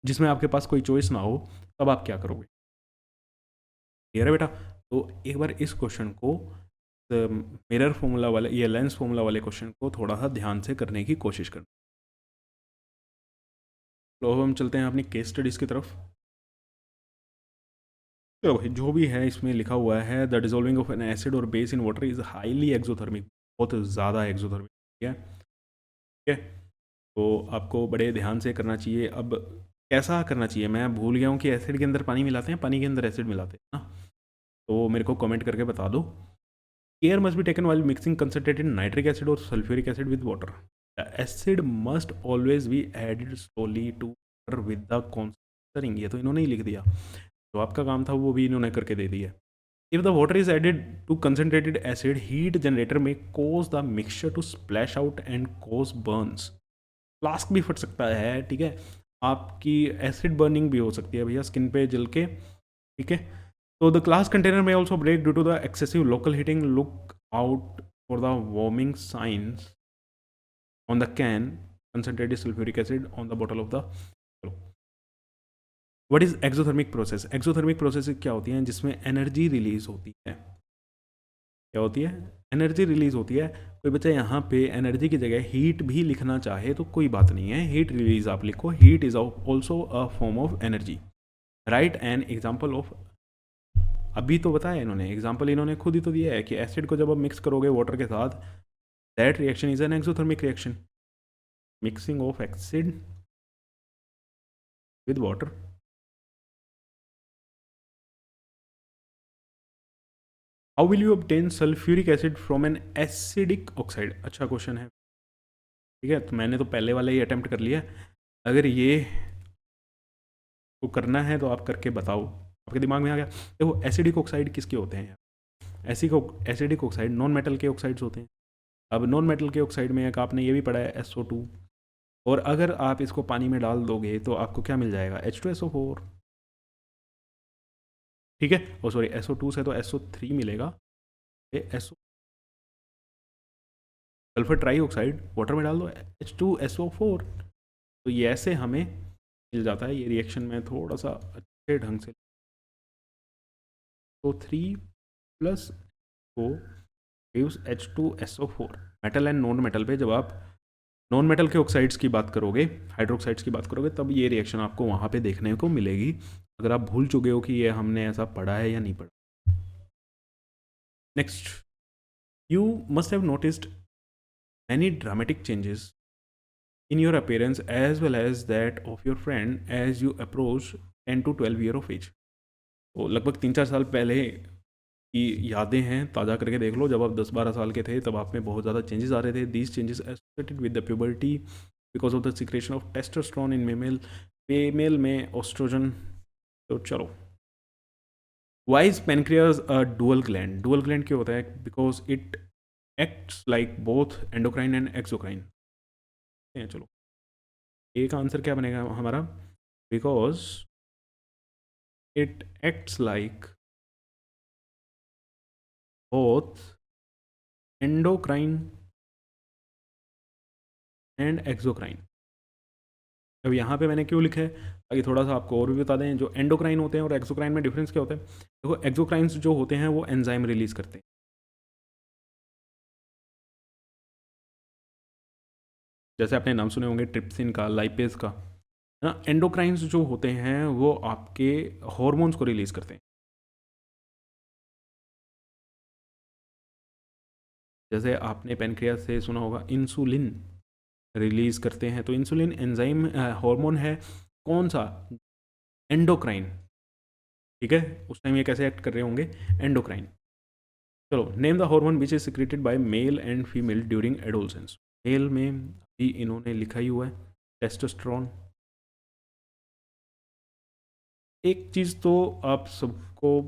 Speaker 1: जिसमें आपके पास कोई चॉइस ना हो, तब आप क्या करोगे? क्लियर है बेटा? तो एक बार इस क्वेश्चन को, मिरर फॉर्मूला वाले, ये लेंस फॉर्मूला वाले क्वेश्चन को थोड़ा सा ध्यान से करने की कोशिश करना। तो अब हम चलते हैं अपनी केस स्टडीज़ की तरफ। तो भाई जो भी है इसमें लिखा हुआ है, the dissolving of an acid और base in water is highly exothermic, बहुत ज़्यादा एक्सोथर्मिक। ठीक है, ठीक है, तो आपको बड़े ध्यान से करना चाहिए। अब कैसा करना चाहिए, मैं भूल गया हूँ कि एसिड के अंदर पानी मिलाते हैं, पानी के अंदर एसिड मिलाते हैं ना। तो मेरे को कमेंट करके बता दो। Care must be taken while mixing concentrated nitric acid और sulphuric acid with water. The acid must always be added slowly to with the concentrating. ये तो इन्होंने ही लिख दिया, तो आपका काम था वो भी इन्होंने करके दे दिया। If the water is added to concentrated acid, heat generator में cause the mixture to splash out and cause burns. Flask भी फट सकता है, ठीक है, आपकी एसिड बर्निंग भी हो सकती है भैया स्किन पे जल के, ठीक है। तो the glass container may also break due to the excessive local heating. Look out for the warning signs on the can, concentrated sulphuric acid on the bottle of the. What is exothermic process? Exothermic process क्या होती है? जिसमें energy release होती है। क्या होती है? Energy release होती है। कोई बच्चा यहाँ पे एनर्जी की जगह हीट भी लिखना चाहे तो कोई बात नहीं है, हीट रिलीज आप लिखो। Heat is also a form of energy. Right an example of. अभी तो बताया इन्होंने, एग्जाम्पल इन्होंने खुद ही तो दिया है कि एसिड को जब आप मिक्स करोगे वाटर के साथ, that reaction is an exothermic reaction. Mixing of acid with water. How will you obtain sulphuric acid from an acidic oxide? अच्छा क्वेश्चन है, ठीक है। तो मैंने तो पहले वाला ही अटेम्प्ट कर लिया, अगर ये को करना है तो आप करके बताओ। आपके दिमाग में आ गया? देखो एसिडिक ऑक्साइड किसके होते हैं? एसिडिक ऑक्साइड नॉन मेटल के ऑक्साइड्स होते हैं। अब नॉन मेटल के ऑक्साइड में एक आपने ये भी पढ़ा है SO2, और अगर आप इसको पानी में डाल दोगे तो आपको क्या मिल जाएगा? H2SO4, ठीक है। और सॉरी SO2 से तो SO3 मिलेगा, ये SO sulphur try oxide water में डाल दो H2SO4, तो ये ऐसे हमें मिल जाता है। ये रिएक्शन में थोड़ा सा अच्छे ढंग से, तो 3 प्लस को gives H2SO4। Metal and non metal पे जब आप नॉन मेटल के ऑक्साइड्स की बात करोगे, हाइड्रोक्साइड्स की बात करोगे, तब ये रिएक्शन आपको वहाँ पे देखने को मिलेगी। अगर आप भूल चुके हो कि ये हमने ऐसा पढ़ा है या नहीं पढ़ा। Next, you must have noticed many dramatic changes in your appearance as well as that of your friend as you approach 10 to 12 year of age। तो लगभग 3-4 साल पहले की यादें हैं, ताज़ा करके देख लो। जब आप 10-12 साल के थे तब आप में बहुत ज़्यादा चेंजेस आ रहे थे। These changes associated with the puberty because of the secretion of testosterone in male, female में ऑस्ट्रोजन। तो चलो, why is pancreas a dual gland? Dual gland क्यों होता है? Because it acts like both endocrine and exocrine. चलो, एक answer क्या बनेगा हमारा? Because it acts like both endocrine and exocrine. अब यहाँ पे मैंने क्यों लिखा है, ताकि थोड़ा सा आपको और भी बता दें। जो एंडोक्राइन होते हैं और एक्सोक्राइन में डिफरेंस क्या होता है? देखो, एक्सोक्राइंस जो होते हैं वो एंजाइम रिलीज करते हैं, जैसे आपने नाम सुने होंगे ट्रिप्सिन का, लाइपेज का, है ना। एंडोक्राइंस जो होते हैं वो आपके हॉर्मोन्स को रिलीज करते हैं। जैसे आपने पेनक्रियास से सुना होगा इंसुलिन रिलीज करते हैं, तो इंसुलिन एंजाइम हार्मोन है। कौन सा? एंडोक्राइन, ठीक है। उस टाइम ये कैसे एक्ट कर रहे होंगे? एंडोक्राइन। चलो, name the hormone which is secreted by male and female during adolescence. Male में भी इन्होंने लिखा ही हुआ है टेस्टोस्टेरोन। एक चीज़ तो आप सबको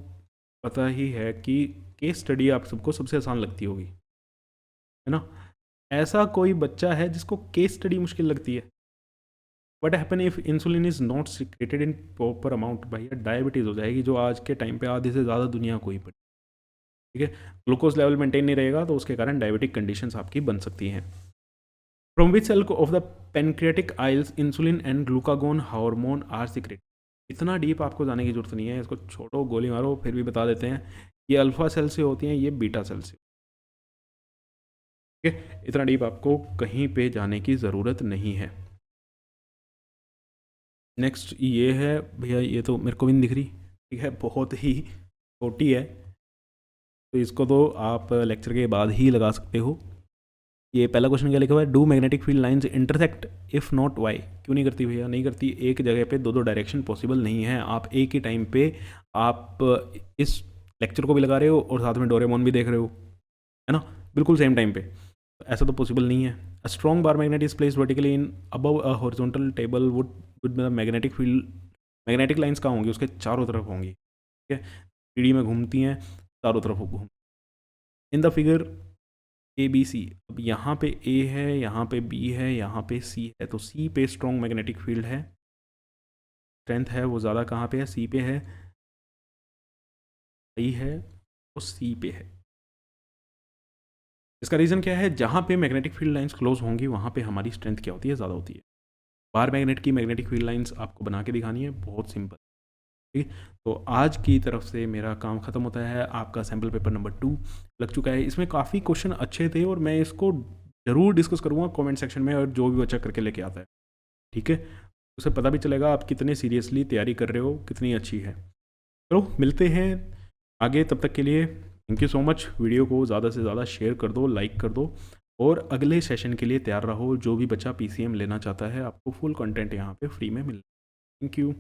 Speaker 1: पता ही है कि केस स्टडी आप सबको सबसे आसान लगती होगी, है ना। ऐसा कोई बच्चा है जिसको केस स्टडी मुश्किल लगती है? What happen if insulin is not secreted in proper amount? भाई डायबिटीज़ हो जाएगी, जो आज के टाइम पे आधे से ज़्यादा दुनिया को ही पड़ी, ठीक है। ग्लूकोज लेवल मेंटेन नहीं रहेगा तो उसके कारण डायबिटिक कंडीशंस आपकी बन सकती हैं। From which cell of the pancreatic isles insulin and glucagon hormone are secrete? इतना डीप आपको जाने की जरूरत नहीं है, इसको छोड़ो, गोली मारो, फिर भी बता देते हैं। ये अल्फा सेल से होती हैं, ये बीटा सेल से, ठीक है। इतना डीप आपको कहीं पे जाने की ज़रूरत नहीं है। नेक्स्ट ये है भैया, ये तो मेरे को भी नहीं दिख रही, ठीक है, बहुत ही छोटी है, तो इसको तो आप लेक्चर के बाद ही लगा सकते हो। ये पहला क्वेश्चन क्या लिखा हुआ है? Do magnetic field lines intersect, if not why? क्यों नहीं करती भैया? नहीं करती। एक जगह पे दो दो डायरेक्शन पॉसिबल नहीं है। आप एक ही टाइम पे आप इस लेक्चर को भी लगा रहे हो और साथ में डोरेमोन भी देख रहे हो, है ना, बिल्कुल सेम टाइम पे। ऐसा तो पॉसिबल नहीं है। A strong bar magnet is placed vertically in above a horizontal table would magnetic field, magnetic lines कहाँ होंगी, उसके चारों तरफ होंगी, ठीक है, 3D में घूमती हैं, चारों तरफ घूम। इन द फिगर ABC, अब यहाँ पे A है, यहाँ पे B है, यहाँ पे C है, तो C पे स्ट्रॉन्ग मैग्नेटिक फील्ड है, स्ट्रेंथ है वो ज़्यादा कहाँ पे है, C पे है, I है तो C पे है। इसका रीज़न क्या है, जहाँ पे मैग्नेटिक फील्ड लाइंस क्लोज होंगी वहाँ पे हमारी स्ट्रेंथ क्या होती है, ज़्यादा होती है। बार मैग्नेट की मैग्नेटिक फील्ड लाइंस आपको बना के दिखानी है, बहुत सिंपल, ठीक। तो आज की तरफ से मेरा काम ख़त्म होता है। आपका सैम्पल पेपर नंबर 2 लग चुका है। इसमें काफ़ी क्वेश्चन अच्छे थे और मैं इसको ज़रूर डिस्कस करूँगा कमेंट सेक्शन में, और जो भी बच्चा करके लेके आता है, ठीक है, उसे पता भी चलेगा आप कितने सीरियसली तैयारी कर रहे हो, कितनी अच्छी है। चलो मिलते हैं आगे, तब तक के लिए thank you so much. Video को ज़्यादा से ज़्यादा शेयर कर दो, लाइक कर दो, और अगले सेशन के लिए तैयार रहो। जो भी बच्चा PCM लेना चाहता है, आपको फुल कंटेंट यहाँ पे फ्री में मिल। Thank you.